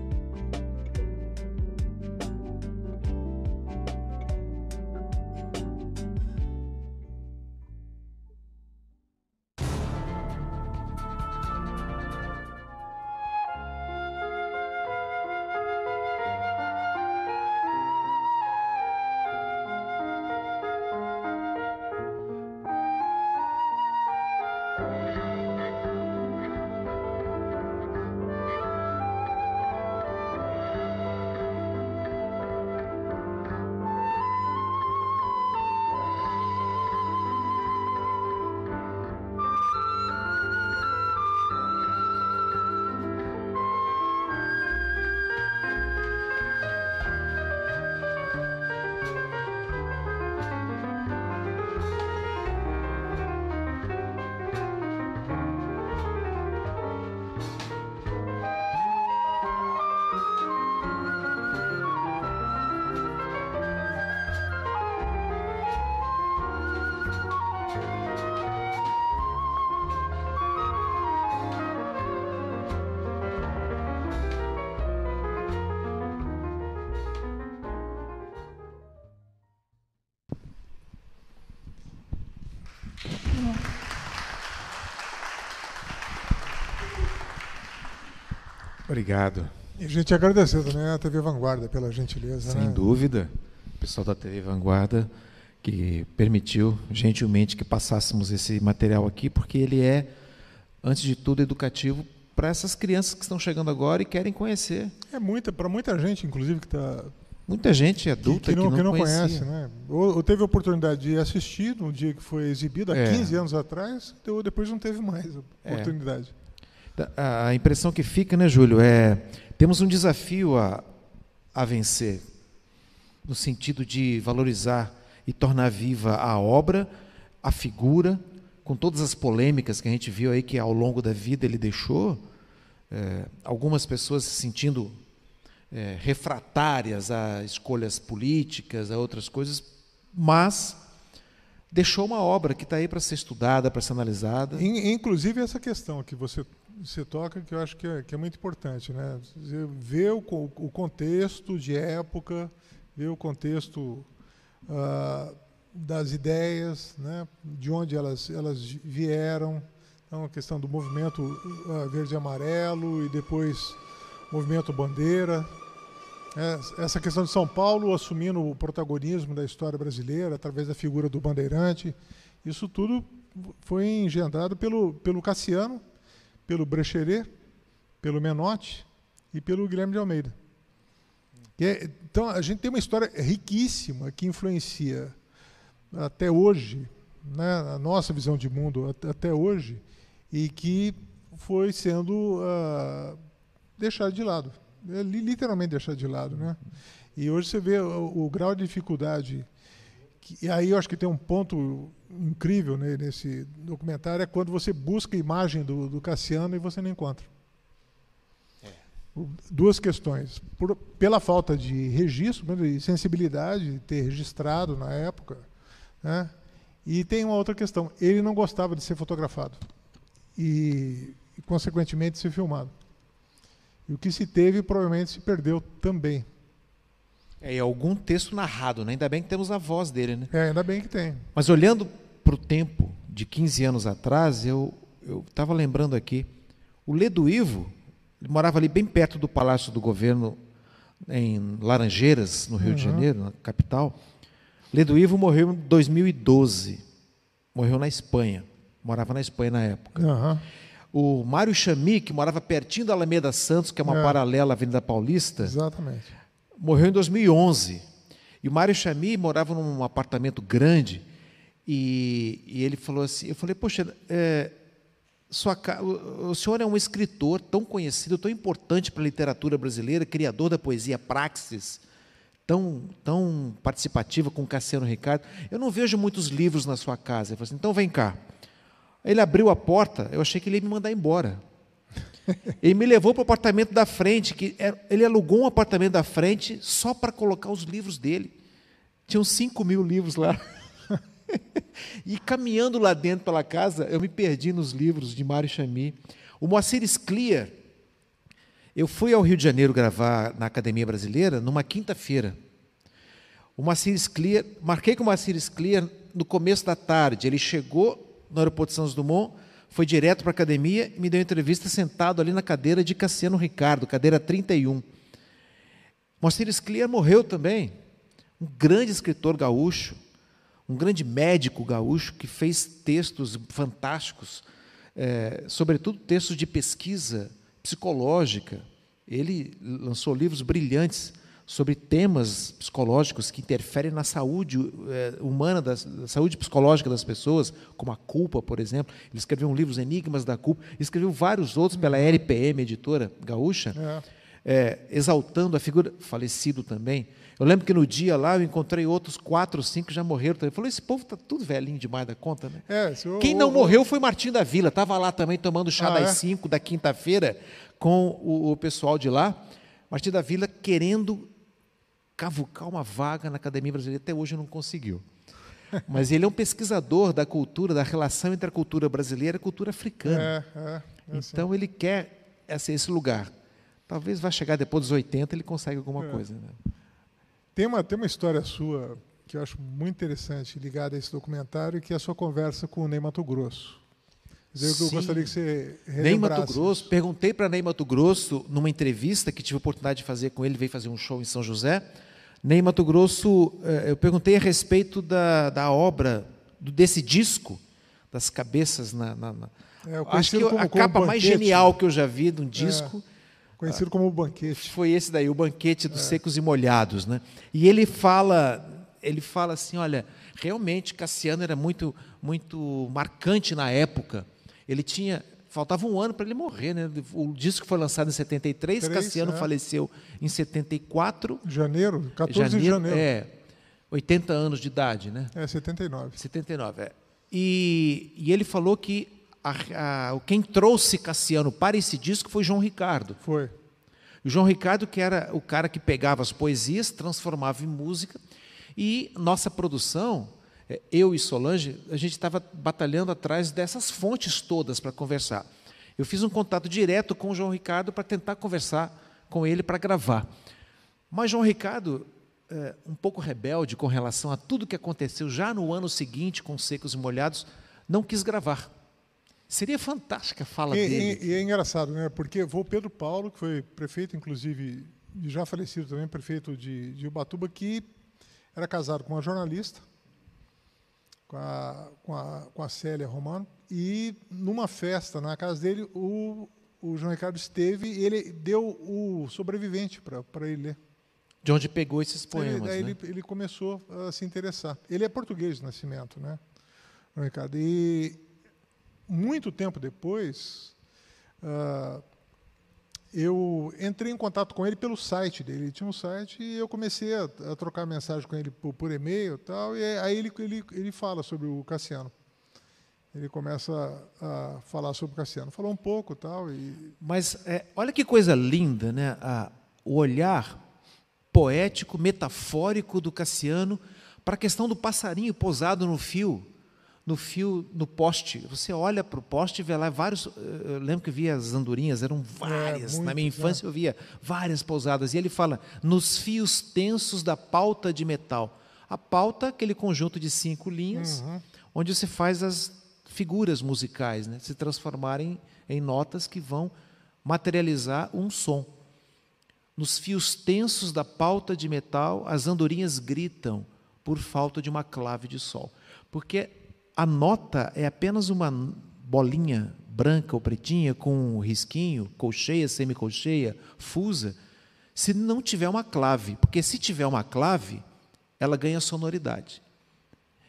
[SPEAKER 1] Obrigado.
[SPEAKER 5] E a gente agradeceu também a TV Vanguarda pela gentileza.
[SPEAKER 1] Sem dúvida. O pessoal da TV Vanguarda que permitiu gentilmente que passássemos esse material aqui, porque ele é, antes de tudo, educativo para essas crianças que estão chegando agora e querem conhecer.
[SPEAKER 5] Para muita gente, inclusive, que está...
[SPEAKER 1] Muita gente adulta que não
[SPEAKER 5] conhece, né? Ou teve a oportunidade de assistir no dia que foi exibido, há 15 anos atrás, ou depois não teve mais a oportunidade.
[SPEAKER 1] A impressão que fica, né, Júlio, temos um desafio a vencer, no sentido de valorizar e tornar viva a obra, a figura, com todas as polêmicas que a gente viu aí que ao longo da vida ele deixou, algumas pessoas se sentindo refratárias a escolhas políticas, a outras coisas, mas deixou uma obra que está aí para ser estudada, para ser analisada.
[SPEAKER 5] Inclusive essa questão que você toca, que eu acho que é muito importante, né? Ver o contexto de época, ver o contexto das ideias, né? De onde elas vieram. Então, a questão do movimento verde e amarelo e depois movimento bandeira. Essa questão de São Paulo assumindo o protagonismo da história brasileira através da figura do bandeirante. Isso tudo foi engendrado pelo Cassiano, pelo Brecheret, pelo Menotti e pelo Guilherme de Almeida. Então, a gente tem uma história riquíssima que influencia até hoje, né, a nossa visão de mundo até hoje, e que foi sendo deixado de lado. Literalmente deixado de lado, né? E hoje você vê o grau de dificuldade, e aí eu acho que tem um ponto incrível, né, nesse documentário, é quando você busca a imagem do Cassiano e você não encontra. Duas questões. Pela falta de registro, de sensibilidade de ter registrado na época, né? E tem uma outra questão. Ele não gostava de ser fotografado e consequentemente, ser filmado. E o que se teve, provavelmente, se perdeu também.
[SPEAKER 1] E algum texto narrado, né? Ainda bem que temos a voz dele, né?
[SPEAKER 5] Ainda bem que tem.
[SPEAKER 1] Mas olhando para o tempo de 15 anos atrás, eu estava lembrando aqui, o Ledo Ivo, ele morava ali bem perto do Palácio do Governo, em Laranjeiras, no Rio de Janeiro, na capital. Ledo Ivo morreu em 2012, morreu na Espanha, morava na Espanha na época. O Mário Chami, que morava pertinho da Alameda Santos, que é uma paralela à Avenida Paulista.
[SPEAKER 5] Exatamente.
[SPEAKER 1] Morreu em 2011. E o Mário Chami morava num apartamento grande e ele falou assim, eu falei, poxa, o senhor é um escritor tão conhecido, tão importante para a literatura brasileira, criador da poesia Praxis, tão participativa com Cassiano Ricardo. Eu não vejo muitos livros na sua casa. Ele falou assim, então vem cá. Ele abriu a porta, eu achei que ele ia me mandar embora. Ele me levou para o apartamento da frente, ele alugou um apartamento da frente só para colocar os livros dele. Tinham 5.000 livros lá. E caminhando lá dentro pela casa, eu me perdi nos livros de Mário Chami. O Moacir Scliar, eu fui ao Rio de Janeiro gravar na Academia Brasileira numa quinta-feira. O Moacir Scliar, marquei com o Moacir Scliar no começo da tarde. Ele chegou no aeroporto de Santos Dumont, foi direto para a academia e me deu uma entrevista sentado ali na cadeira de Cassiano Ricardo, cadeira 31. Moacir Scliar morreu também, um grande escritor gaúcho, um grande médico gaúcho que fez textos fantásticos, sobretudo textos de pesquisa psicológica. Ele lançou livros brilhantes sobre temas psicológicos que interferem na saúde humana, da saúde psicológica das pessoas, como a culpa, por exemplo. Ele escreveu um livro, Os Enigmas da Culpa, escreveu vários outros pela RPM, editora gaúcha, exaltando a figura, falecido também. Eu lembro que no dia lá eu encontrei outros 4 ou 5 que já morreram. Ele falou, esse povo está tudo velhinho demais da conta, né? Quem não morreu foi Martim da Vila, estava lá também tomando chá das 5 da quinta-feira com o pessoal de lá. Martim da Vila querendo cavucar uma vaga na Academia Brasileira, até hoje não conseguiu. Mas ele é um pesquisador da cultura, da relação entre a cultura brasileira e a cultura africana. Então ele quer esse lugar. Talvez vá chegar depois dos 80, ele consegue alguma coisa. Né?
[SPEAKER 5] Tem uma história sua que eu acho muito interessante, ligada a esse documentário, que é a sua conversa com o Ney Matogrosso. Eu gostaria que você relembrasse.
[SPEAKER 1] Ney Matogrosso, perguntei para Ney Matogrosso, numa entrevista que tive a oportunidade de fazer com ele, veio fazer um show em São José. Ney Matogrosso, eu perguntei a respeito da obra, desse disco, das cabeças acho que a capa mais genial que eu já vi de um disco.
[SPEAKER 5] Conhecido como O Banquete.
[SPEAKER 1] Foi esse daí, O Banquete dos Secos e Molhados. Né? E ele fala assim, olha, realmente Cassiano era muito, muito marcante na época. Ele faltava um ano para ele morrer, né? O disco foi lançado em 73, Cassiano faleceu em 74.
[SPEAKER 5] Janeiro, 14 de janeiro.
[SPEAKER 1] 80 anos de idade, né?
[SPEAKER 5] 79.
[SPEAKER 1] 79, E ele falou que quem trouxe Cassiano para esse disco foi João Ricardo.
[SPEAKER 5] Foi.
[SPEAKER 1] O João Ricardo, que era o cara que pegava as poesias, transformava em música, e nossa produção, eu e Solange, a gente estava batalhando atrás dessas fontes todas para conversar. Eu fiz um contato direto com o João Ricardo para tentar conversar com ele para gravar. Mas João Ricardo, um pouco rebelde com relação a tudo que aconteceu já no ano seguinte com Secos e Molhados, não quis gravar. Seria fantástica a fala dele.
[SPEAKER 5] E é engraçado, né? Porque o Pedro Paulo, que foi prefeito, inclusive, e já falecido também, prefeito de Ubatuba, que era casado com uma jornalista, com a Célia Romano, e numa festa na casa dele, o João Ricardo esteve e ele deu o Sobrevivente para ele ler.
[SPEAKER 1] De onde pegou esses poemas,
[SPEAKER 5] daí
[SPEAKER 1] né?
[SPEAKER 5] ele começou a se interessar. Ele é português de nascimento, né, João Ricardo? E muito tempo depois, eu entrei em contato com ele pelo site dele. Ele tinha um site e eu comecei a trocar mensagem com ele por e-mail e tal. E aí ele fala sobre o Cassiano. Ele começa a falar sobre o Cassiano. Falou um pouco e tal.
[SPEAKER 1] Mas olha que coisa linda, né? O olhar poético, metafórico do Cassiano para a questão do passarinho pousado no poste. Você olha para o poste e vê lá vários. Eu lembro que via as andorinhas, eram várias. Na minha infância eu via várias pousadas. E ele fala, nos fios tensos da pauta de metal. A pauta, aquele conjunto de 5 linhas, onde você faz as figuras musicais, né, se transformarem em notas que vão materializar um som. Nos fios tensos da pauta de metal, as andorinhas gritam por falta de uma clave de sol. Porque a nota é apenas uma bolinha branca ou pretinha, com um risquinho, colcheia, semicolcheia, fusa, se não tiver uma clave. Porque se tiver uma clave, ela ganha sonoridade.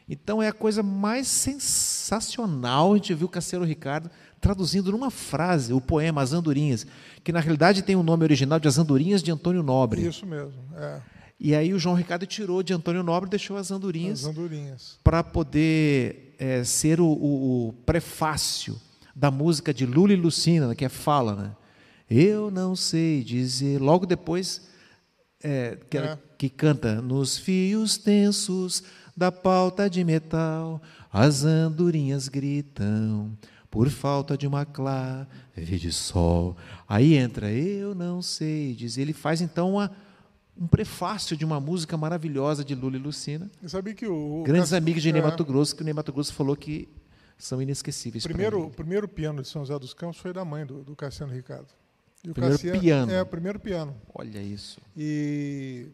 [SPEAKER 1] Então é a coisa mais sensacional. A gente viu o Cassiano Ricardo traduzindo numa frase o poema As Andorinhas, que na realidade tem o nome original de As Andorinhas de Antônio Nobre.
[SPEAKER 5] Isso mesmo, é.
[SPEAKER 1] E aí o João Ricardo tirou de Antônio Nobre e deixou As Andorinhas,
[SPEAKER 5] Andorinhas.
[SPEAKER 1] Para poder ser o prefácio da música de Lula e Lucina, que é Fala, né? Eu não sei dizer. Logo depois, que canta nos fios tensos da pauta de metal, as andorinhas gritam por falta de uma clave de sol. Aí entra eu não sei dizer. Ele faz então um prefácio de uma música maravilhosa de Lula e Lucina.
[SPEAKER 5] Eu sabia que
[SPEAKER 1] grandes amigos de Ney Matogrosso, que o Ney Matogrosso falou que são inesquecíveis.
[SPEAKER 5] O primeiro piano de São José dos Campos foi da mãe do Cassiano Ricardo. E o
[SPEAKER 1] primeiro piano.
[SPEAKER 5] O primeiro piano.
[SPEAKER 1] Olha isso.
[SPEAKER 5] E,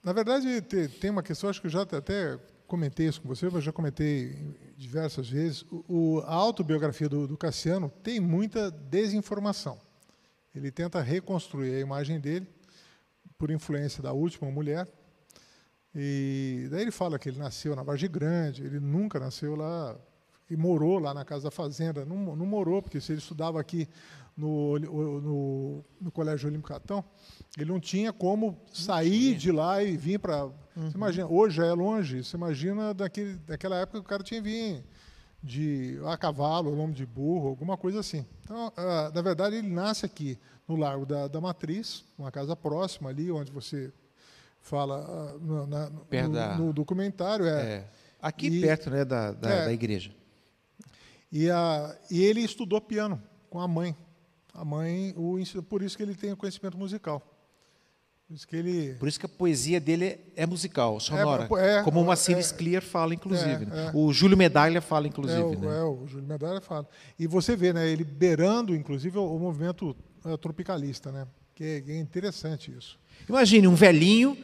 [SPEAKER 5] na verdade, tem uma questão, acho que eu já até comentei isso com você, eu já comentei diversas vezes. A autobiografia do Cassiano tem muita desinformação. Ele tenta reconstruir a imagem dele por influência da última mulher. E daí ele fala que ele nasceu na Vargem Grande, ele nunca nasceu lá, e morou lá na Casa da Fazenda. Não morou, porque se ele estudava aqui no Colégio Olímpico Catão, ele não tinha como sair de lá e vir para... Você imagina, hoje já é longe, você imagina daquela época que o cara tinha que vir a cavalo, lombo de burro, alguma coisa assim. Então, na verdade, ele nasce aqui, no Largo da Matriz, uma casa próxima ali, onde você fala no documentário.
[SPEAKER 1] Aqui perto, né, da igreja.
[SPEAKER 5] E ele estudou piano com a mãe. A mãe por isso que ele tem o conhecimento musical. Por isso que a poesia dele é musical, sonora. Como o Maciris Clear fala, inclusive. Né? O Júlio Medalha fala, inclusive. Né? O Júlio Medalha fala. E você vê, né, ele beirando, inclusive, o movimento tropicalista, né? Que é interessante isso.
[SPEAKER 1] Imagine um velhinho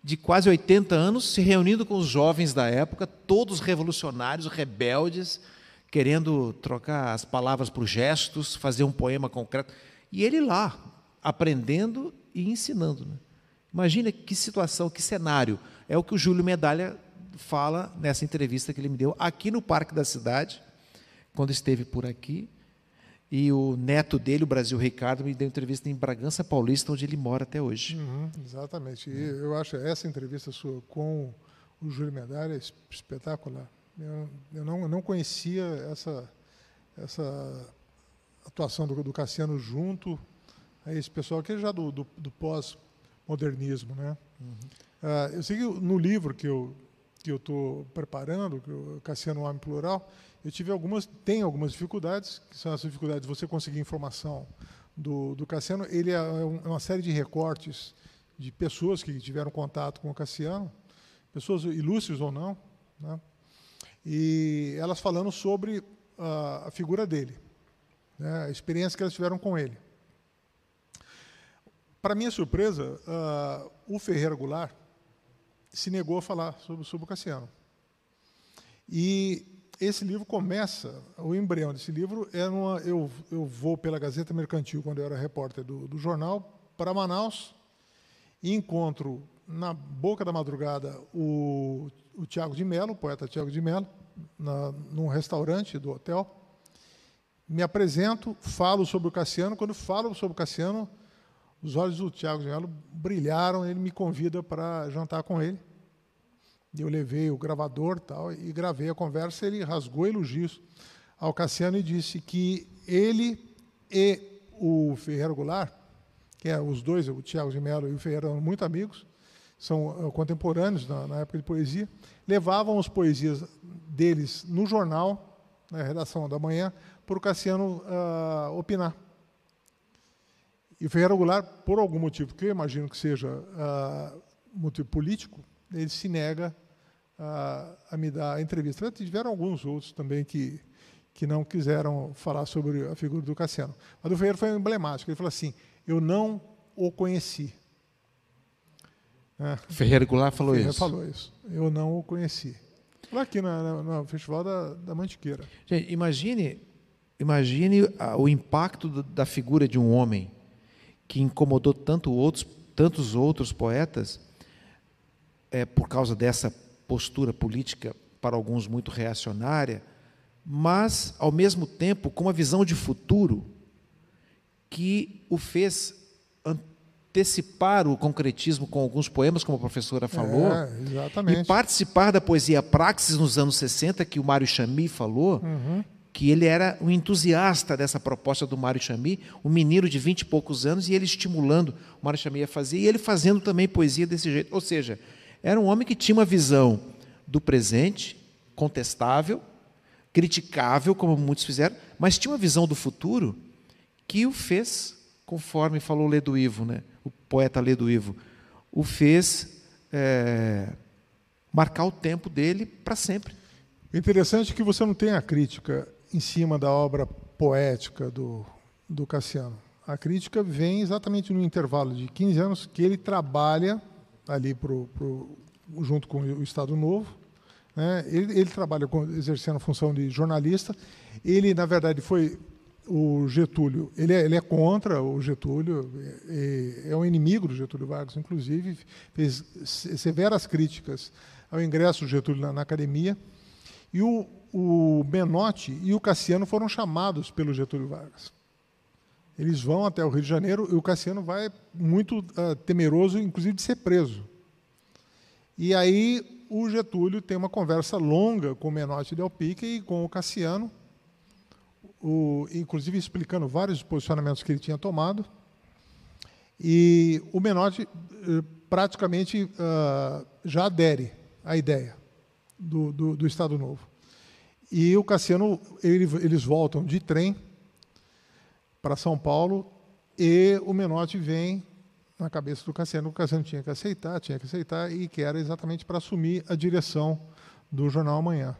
[SPEAKER 1] de quase 80 anos se reunindo com os jovens da época, todos revolucionários, rebeldes, querendo trocar as palavras por gestos, fazer um poema concreto. E ele lá, aprendendo e ensinando. Né? Imagina que situação, que cenário. É o que o Júlio Medalha fala nessa entrevista que ele me deu aqui no Parque da Cidade, quando esteve por aqui. E o neto dele, o Brasil Ricardo, me deu entrevista em Bragança Paulista, onde ele mora até hoje.
[SPEAKER 5] Exatamente. E eu acho essa entrevista sua com o Júlio Medalha espetacular. Eu não conhecia essa atuação do Cassiano junto a esse pessoal que é já do pós-modernismo, né? Eu sei que no livro que eu estou preparando, que o Cassiano Homem Plural, tem algumas dificuldades, que são as dificuldades de você conseguir informação do Cassiano. Ele é uma série de recortes de pessoas que tiveram contato com o Cassiano, pessoas ilustres ou não, né? E elas falando sobre a figura dele, né, a experiência que elas tiveram com ele. Para minha surpresa, o Ferreira Goulart se negou a falar sobre o Cassiano. E esse livro começa, o embrião desse livro eu vou pela Gazeta Mercantil, quando eu era repórter do jornal, para Manaus, e encontro na boca da madrugada o Tiago de Mello, o poeta Tiago de Mello, num restaurante do hotel. Me apresento, falo sobre o Cassiano. Quando falo sobre o Cassiano, os olhos do Tiago de Mello brilharam, ele me convida para jantar com ele. Eu levei o gravador e gravei a conversa. Ele rasgou elogios ao Cassiano e disse que ele e o Ferreira Goulart, que os dois, o Tiago de Mello e o Ferreira, eram muito amigos, são contemporâneos na época de poesia, levavam as poesias deles no jornal, na redação da manhã, para o Cassiano opinar. E o Ferreira Goulart, por algum motivo, que eu imagino que seja motivo político, ele se nega a me dar a entrevista. Tiveram alguns outros também que não quiseram falar sobre a figura do Cassiano. Mas o Ferreira foi emblemático. Ele falou assim, eu não o conheci.
[SPEAKER 1] Ferreira Goulart falou
[SPEAKER 5] Ferreira
[SPEAKER 1] isso.
[SPEAKER 5] falou isso. Eu não o conheci. Lá aqui no Festival da Mantiqueira.
[SPEAKER 1] Gente, imagine imagine o impacto da figura de um homem que incomodou tantos outros poetas, por causa dessa postura política, para alguns muito reacionária, mas, ao mesmo tempo, com uma visão de futuro que o fez antecipar o concretismo com alguns poemas, como a professora falou,
[SPEAKER 5] exatamente.
[SPEAKER 1] E participar da poesia Praxis nos anos 60, que o Mário Chamy falou, que ele era um entusiasta dessa proposta do Mário Chamy, um menino de 20 e poucos anos, e ele estimulando o Mário Chamy a fazer, e ele fazendo também poesia desse jeito. Ou seja, era um homem que tinha uma visão do presente, contestável, criticável, como muitos fizeram, mas tinha uma visão do futuro que o fez, conforme falou Ledo Ivo, né? O poeta Ledo Ivo, o fez marcar o tempo dele para sempre.
[SPEAKER 5] O interessante é que você não tem a crítica em cima da obra poética do Cassiano. A crítica vem exatamente no intervalo de 15 anos que ele trabalha ali junto com o Estado Novo. Né? Ele trabalha exercendo a função de jornalista. Ele, na verdade, foi o Getúlio. Ele é contra o Getúlio, é um inimigo do Getúlio Vargas, inclusive. Fez severas críticas ao ingresso do Getúlio na academia. E o Menotti e o Cassiano foram chamados pelo Getúlio Vargas. Eles vão até o Rio de Janeiro e o Cassiano vai muito temeroso, inclusive, de ser preso. E aí o Getúlio tem uma conversa longa com o Menotti e Del Pique e com o Cassiano, inclusive explicando vários posicionamentos que ele tinha tomado. E o Menotti praticamente já adere à ideia do Estado Novo. E o Cassiano, eles voltam de trem para São Paulo e o Menotti vem na cabeça do Cassiano. O Cassiano tinha que aceitar e que era exatamente para assumir a direção do jornal Amanhã.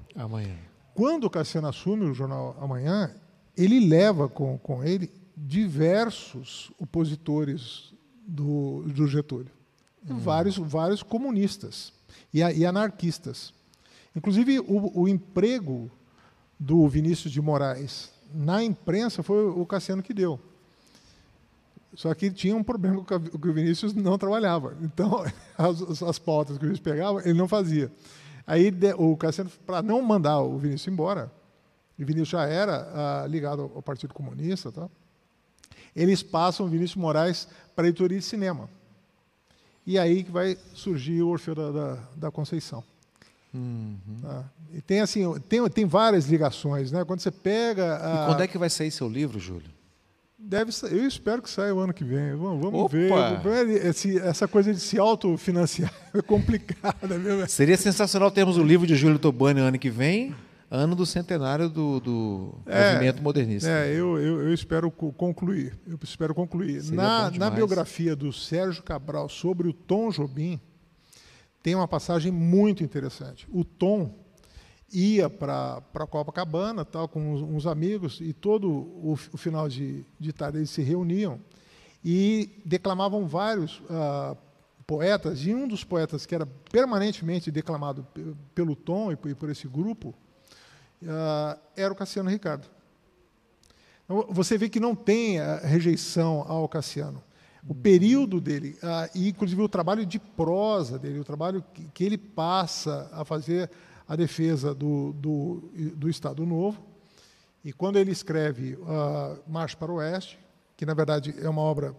[SPEAKER 5] Quando o Cassiano assume o jornal Amanhã, ele leva com ele diversos opositores do Getúlio, vários comunistas e anarquistas. Inclusive, o emprego do Vinícius de Moraes na imprensa foi o Cassiano que deu. Só que tinha um problema que o Vinícius não trabalhava. Então, as pautas que o Vinícius pegava, ele não fazia. Aí o Cassiano, para não mandar o Vinícius embora, e o Vinícius já era ligado ao Partido Comunista, tá? Eles passam o Vinícius de Moraes para a editoria de cinema. E aí que vai surgir o Orfeu da Conceição. E tem várias ligações, né? Quando você pega
[SPEAKER 1] E quando é que vai sair seu livro, Júlio?
[SPEAKER 5] Eu espero que saia o ano que vem. Vamos ver. Essa coisa de se autofinanciar é complicada, viu?
[SPEAKER 1] Seria sensacional termos o livro de Júlio Tobani ano que vem, ano do centenário do movimento modernista.
[SPEAKER 5] Eu espero concluir. Na biografia do Sérgio Cabral sobre o Tom Jobim, tem uma passagem muito interessante. O Tom ia para Copacabana, tal, com uns amigos, e todo o final de tarde eles se reuniam e declamavam vários poetas, e um dos poetas que era permanentemente declamado pelo Tom e por esse grupo era o Cassiano Ricardo. Então, você vê que não tem rejeição ao Cassiano. O período dele, e inclusive o trabalho de prosa dele, o trabalho que ele passa a fazer a defesa do Estado Novo. E quando ele escreve Marcha para o Oeste, que na verdade é uma obra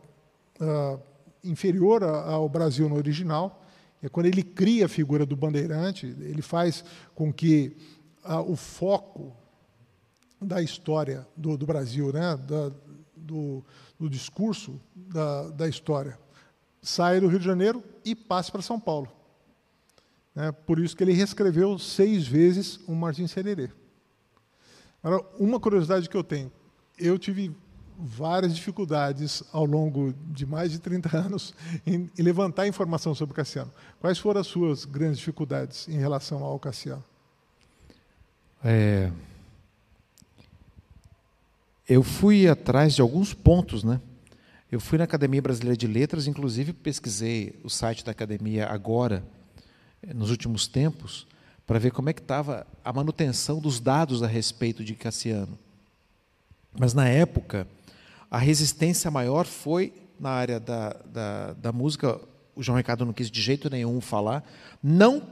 [SPEAKER 5] inferior ao Brasil no original, é quando ele cria a figura do bandeirante, ele faz com que o foco da história do Brasil, né, do discurso da história, saia do Rio de Janeiro e passe para São Paulo. Por isso que ele reescreveu 6 vezes o Martim Sererê. Agora, uma curiosidade que eu tenho, eu tive várias dificuldades ao longo de mais de 30 anos em levantar informação sobre o Cassiano. Quais foram as suas grandes dificuldades em relação ao Cassiano?
[SPEAKER 1] Eu fui atrás de alguns pontos, né? Eu fui na Academia Brasileira de Letras, inclusive pesquisei o site da Academia agora, nos últimos tempos, para ver como é que estava a manutenção dos dados a respeito de Cassiano. Mas, na época, a resistência maior foi na área da música. O João Ricardo não quis de jeito nenhum falar, não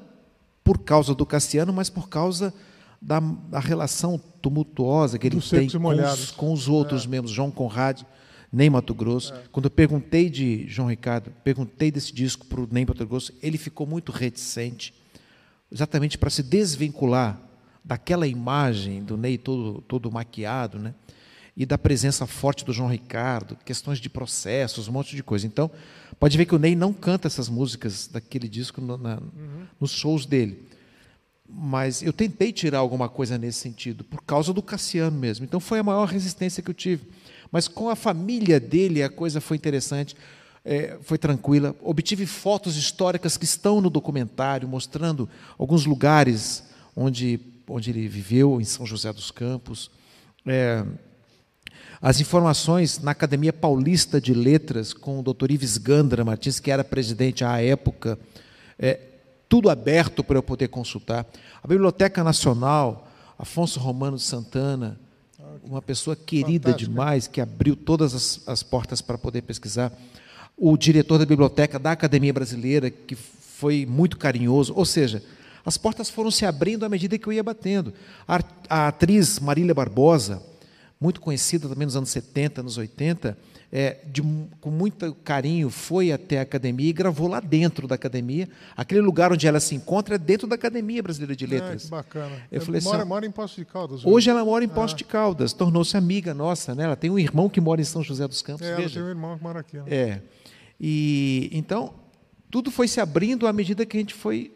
[SPEAKER 1] por causa do Cassiano, mas por causa da relação tumultuosa que ele tem com os outros membros, João Conrad, Ney Mato Grosso. Quando eu perguntei de João Ricardo, perguntei desse disco para o Ney Mato Grosso, ele ficou muito reticente, exatamente para se desvincular daquela imagem do Ney todo maquiado, né? E da presença forte do João Ricardo, questões de processos, um monte de coisa. Então, pode ver que o Ney não canta essas músicas daquele disco nos shows dele. Mas eu tentei tirar alguma coisa nesse sentido, por causa do Cassiano mesmo. Então, foi a maior resistência que eu tive. Mas com a família dele, a coisa foi interessante, foi tranquila. Obtive fotos históricas que estão no documentário, mostrando alguns lugares onde ele viveu, em São José dos Campos. As informações na Academia Paulista de Letras, com o Dr. Ives Gandra Martins, que era presidente à época, tudo aberto para eu poder consultar. A Biblioteca Nacional, Afonso Romano de Santana, uma pessoa querida demais, que abriu todas as portas para poder pesquisar. O diretor da biblioteca da Academia Brasileira, que foi muito carinhoso. Ou seja, as portas foram se abrindo à medida que eu ia batendo. A atriz Marília Barbosa, muito conhecida também nos anos 70, anos 80, com muito carinho, foi até a academia e gravou lá dentro da academia. Aquele lugar onde ela se encontra é dentro da Academia Brasileira de Letras.
[SPEAKER 5] Que bacana.
[SPEAKER 1] Eu falei
[SPEAKER 5] mora em Poços de Caldas.
[SPEAKER 1] Hoje ela mora em Poços de Caldas, tornou-se amiga nossa, né? Ela tem um irmão que mora em São José dos Campos.
[SPEAKER 5] Ela tem um irmão que mora aqui. Né?
[SPEAKER 1] E então, tudo foi se abrindo à medida que a gente foi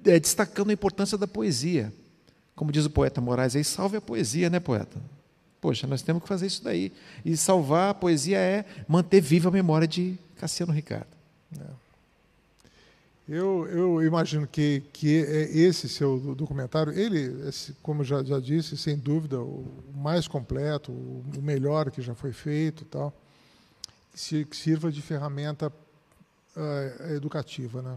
[SPEAKER 1] destacando a importância da poesia. Como diz o poeta Moraes, aí salve a poesia, né, poeta? Poxa, nós temos que fazer isso daí. E salvar a poesia é manter viva a memória de Cassiano Ricardo.
[SPEAKER 5] Eu imagino que esse seu documentário, como já disse, sem dúvida, o mais completo, o melhor que já foi feito, tal, que sirva de ferramenta educativa, né?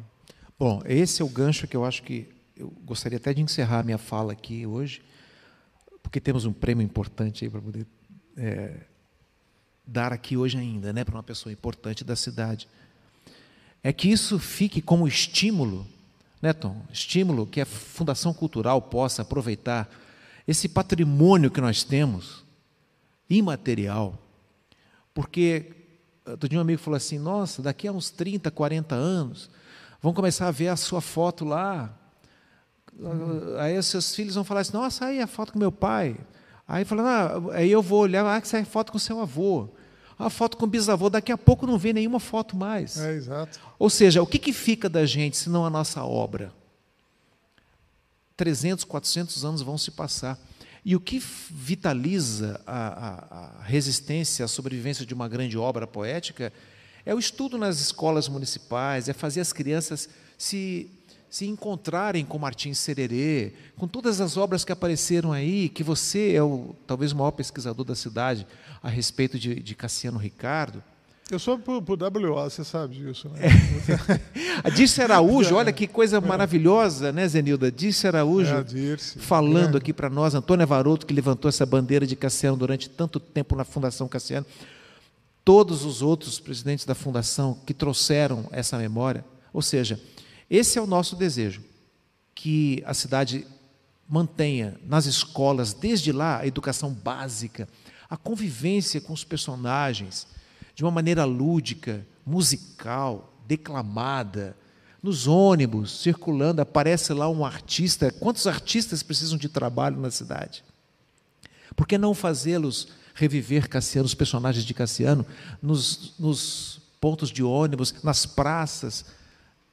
[SPEAKER 1] Bom, esse é o gancho que eu acho que eu gostaria até de encerrar a minha fala aqui hoje, porque temos um prêmio importante aí para poder dar aqui hoje ainda, né, para uma pessoa importante da cidade. É que isso fique como estímulo, né, Tom? Estímulo que a Fundação Cultural possa aproveitar esse patrimônio que nós temos, imaterial. Porque outro dia um amigo falou assim, nossa, daqui a uns 30, 40 anos, vão começar a ver a sua foto lá. Aí os seus filhos vão falar assim, nossa, aí a foto com meu pai. Aí aí eu vou olhar, que sai foto com seu avô. A foto com o bisavô, daqui a pouco não vê nenhuma foto mais.
[SPEAKER 5] Exato.
[SPEAKER 1] Ou seja, o que fica da gente, se não a nossa obra? 300, 400 anos vão se passar. E o que vitaliza a resistência, a sobrevivência de uma grande obra poética é o estudo nas escolas municipais, é fazer as crianças se encontrarem com Martins Sererê, com todas as obras que apareceram aí, que você é talvez o maior pesquisador da cidade a respeito de Cassiano Ricardo.
[SPEAKER 5] Eu sou por WO, você sabe disso, né?
[SPEAKER 1] A Dirce Araújo, olha que coisa maravilhosa, né, Zenilda? Dirce Araújo falando aqui para nós, Antônia Varoto, que levantou essa bandeira de Cassiano durante tanto tempo na Fundação Cassiano, todos os outros presidentes da Fundação que trouxeram essa memória. Ou seja, esse é o nosso desejo, que a cidade mantenha nas escolas, desde lá, a educação básica, a convivência com os personagens, de uma maneira lúdica, musical, declamada, nos ônibus, circulando, aparece lá um artista. Quantos artistas precisam de trabalho na cidade? Por que não fazê-los reviver Cassiano, os personagens de Cassiano, nos pontos de ônibus, nas praças?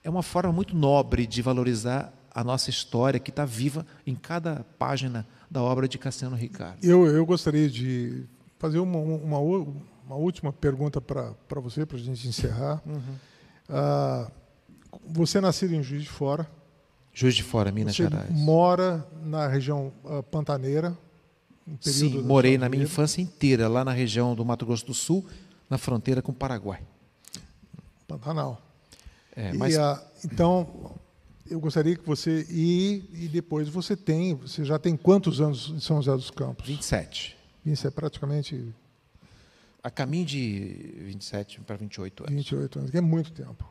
[SPEAKER 1] É uma forma muito nobre de valorizar a nossa história, que está viva em cada página da obra de Cassiano Ricardo.
[SPEAKER 5] Eu gostaria de fazer uma última pergunta para você, para a gente encerrar. Você é nascido em Juiz de Fora.
[SPEAKER 1] Juiz de Fora, Minas Gerais.
[SPEAKER 5] Mora na região pantaneira?
[SPEAKER 1] Sim, morei na minha infância inteira, lá na região do Mato Grosso do Sul, na fronteira com o Paraguai.
[SPEAKER 5] Pantanal.
[SPEAKER 1] Mas...
[SPEAKER 5] Então, eu gostaria que você... E depois você já tem quantos anos em São José dos Campos?
[SPEAKER 1] 27.
[SPEAKER 5] Isso é praticamente...
[SPEAKER 1] A caminho de 27 para 28 anos.
[SPEAKER 5] 28 anos, que é muito tempo.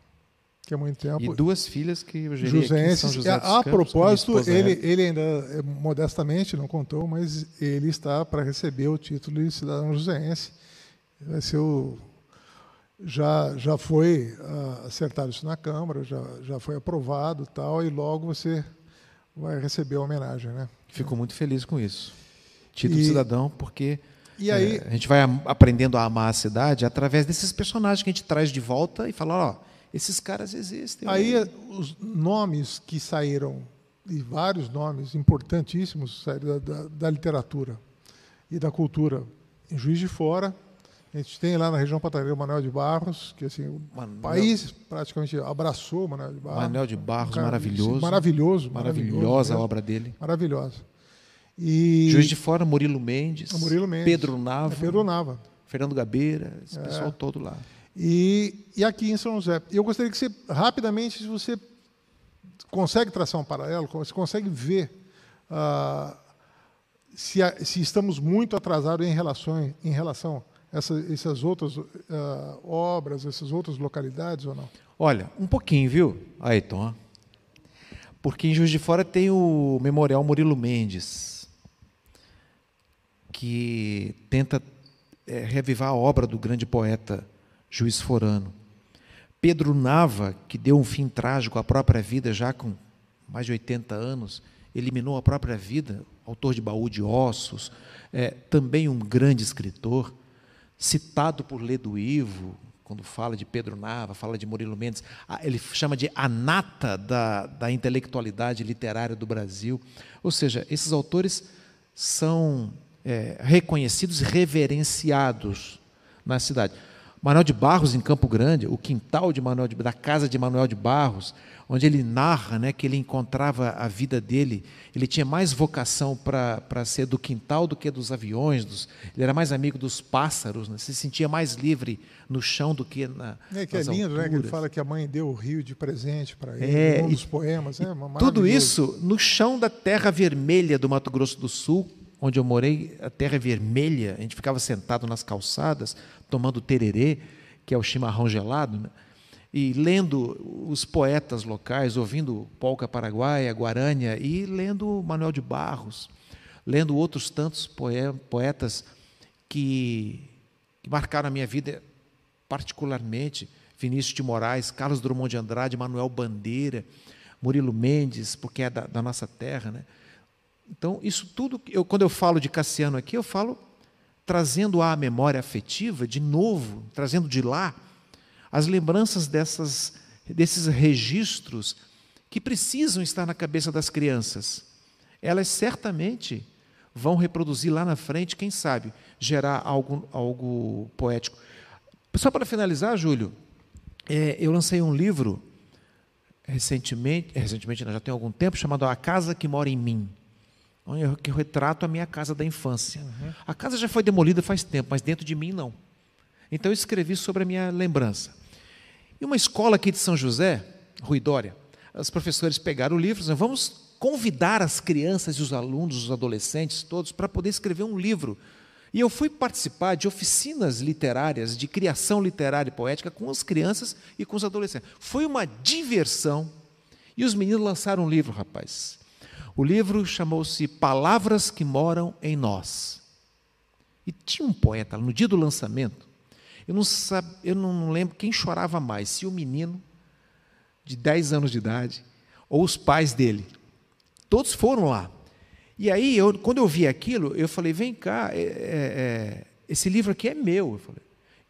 [SPEAKER 5] Que é muito tempo.
[SPEAKER 1] E 2 filhas que eu gerei aqui em São José dos
[SPEAKER 5] A
[SPEAKER 1] Campos,
[SPEAKER 5] propósito,
[SPEAKER 1] minha esposa
[SPEAKER 5] ele ainda, modestamente, não contou, mas ele está para receber o título de cidadão joseense. Vai ser já foi acertado isso na Câmara, já foi aprovado e tal, e logo você vai receber a homenagem, né?
[SPEAKER 1] Fico muito feliz com isso. Título de cidadão, porque
[SPEAKER 5] aí,
[SPEAKER 1] a gente vai aprendendo a amar a cidade através desses personagens que a gente traz de volta e fala, ó, esses caras existem.
[SPEAKER 5] Aí os nomes que saíram, e vários nomes importantíssimos saíram da literatura e da cultura em Juiz de Fora. A gente tem lá na região Pantanal o Manuel de Barros, que assim, o país praticamente abraçou o Manuel de Barros.
[SPEAKER 1] Manuel de Barros,
[SPEAKER 5] cara,
[SPEAKER 1] maravilhoso.
[SPEAKER 5] Maravilhoso.
[SPEAKER 1] Maravilhosa a obra dele.
[SPEAKER 5] Maravilhosa. E
[SPEAKER 1] Juiz de Fora, Murilo Mendes, Pedro Nava, Fernando Gabeira, esse pessoal todo lá.
[SPEAKER 5] E aqui em São José. Eu gostaria que você, rapidamente, se você consegue traçar um paralelo, você consegue ver se estamos muito atrasados em relação a essas outras obras, essas outras localidades ou não?
[SPEAKER 1] Olha, um pouquinho, viu, Ayrton? Porque em Juiz de Fora tem o Memorial Murilo Mendes, que tenta reavivar a obra do grande poeta Juiz Forano. Pedro Nava, que deu um fim trágico à própria vida, já com mais de 80 anos, eliminou a própria vida, autor de Baú de Ossos, também um grande escritor, citado por Ledo Ivo, quando fala de Pedro Nava, fala de Murilo Mendes, ele chama de a nata da intelectualidade literária do Brasil. Ou seja, esses autores são reconhecidos e reverenciados na cidade. Manuel de Barros, em Campo Grande, o quintal da casa de Manuel de Barros, onde ele narra, né, que ele encontrava a vida dele, ele tinha mais vocação para ser do quintal do que dos aviões, ele era mais amigo dos pássaros, né, se sentia mais livre no chão do que nas
[SPEAKER 5] que é lindo,
[SPEAKER 1] alturas.
[SPEAKER 5] né, que ele fala que a mãe deu o rio de presente para ele, um dos poemas.
[SPEAKER 1] Tudo isso no chão da terra vermelha do Mato Grosso do Sul, onde eu morei, a terra vermelha, a gente ficava sentado nas calçadas, tomando tererê, que é o chimarrão gelado, né? E lendo os poetas locais, ouvindo polca paraguaia, guarânia, e lendo Manuel de Barros, lendo outros tantos poetas que marcaram a minha vida particularmente, Vinícius de Moraes, Carlos Drummond de Andrade, Manuel Bandeira, Murilo Mendes, porque é da nossa terra, né? Então, isso tudo, quando eu falo de Cassiano aqui, eu falo trazendo à memória afetiva, de novo, trazendo de lá, as lembranças desses registros que precisam estar na cabeça das crianças. Elas certamente vão reproduzir lá na frente, quem sabe, gerar algo poético. Só para finalizar, Júlio, eu lancei um livro recentemente não, já tem algum tempo, chamado A Casa que Mora em Mim, que eu retrato a minha casa da infância. A casa já foi demolida faz tempo, mas dentro de mim não. Então eu escrevi sobre a minha lembrança. E uma escola aqui de São José, Rui Dória, os professores pegaram o livro e disseram, vamos convidar as crianças e os alunos, os adolescentes todos, para poder escrever um livro. E eu fui participar de oficinas literárias, de criação literária e poética com as crianças e com os adolescentes. Foi uma diversão. E os meninos lançaram um livro, rapaz. O livro chamou-se Palavras que Moram em Nós. E tinha um poeta, no dia do lançamento, eu não lembro quem chorava mais, se o menino de 10 anos de idade ou os pais dele. Todos foram lá. E aí, quando eu vi aquilo, eu falei, vem cá, esse livro aqui é meu. Eu falei,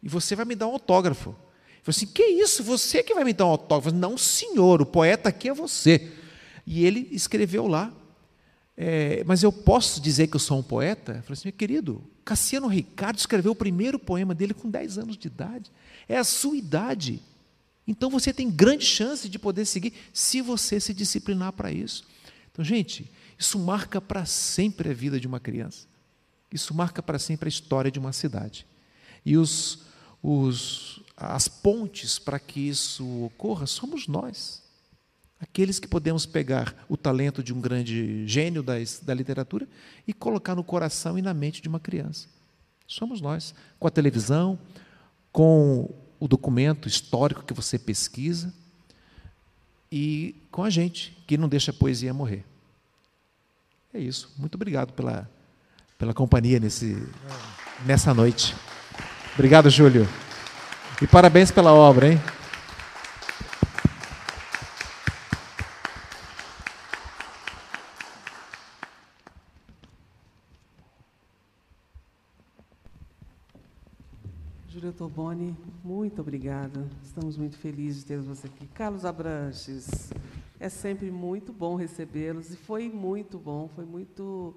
[SPEAKER 1] e você vai me dar um autógrafo. Ele falou assim, que isso, você que vai me dar um autógrafo? Eu falei, não, senhor, o poeta aqui é você. E ele escreveu lá, mas eu posso dizer que eu sou um poeta? Eu falei assim, meu querido, Cassiano Ricardo escreveu o primeiro poema dele com 10 anos de idade. É a sua idade. Então você tem grande chance de poder seguir se você se disciplinar para isso. Então, gente, isso marca para sempre a vida de uma criança. Isso marca para sempre a história de uma cidade. E as pontes para que isso ocorra somos nós. Aqueles que podemos pegar o talento de um grande gênio da literatura e colocar no coração e na mente de uma criança. Somos nós, com a televisão, com o documento histórico que você pesquisa e com a gente, que não deixa a poesia morrer. É isso. Muito obrigado pela companhia nessa noite. Obrigado, Júlio. E parabéns pela obra, hein?
[SPEAKER 6] Júlio Toboni, muito obrigada. Estamos muito felizes de ter você aqui. Carlos Abranches, é sempre muito bom recebê-los e foi muito bom, foi muito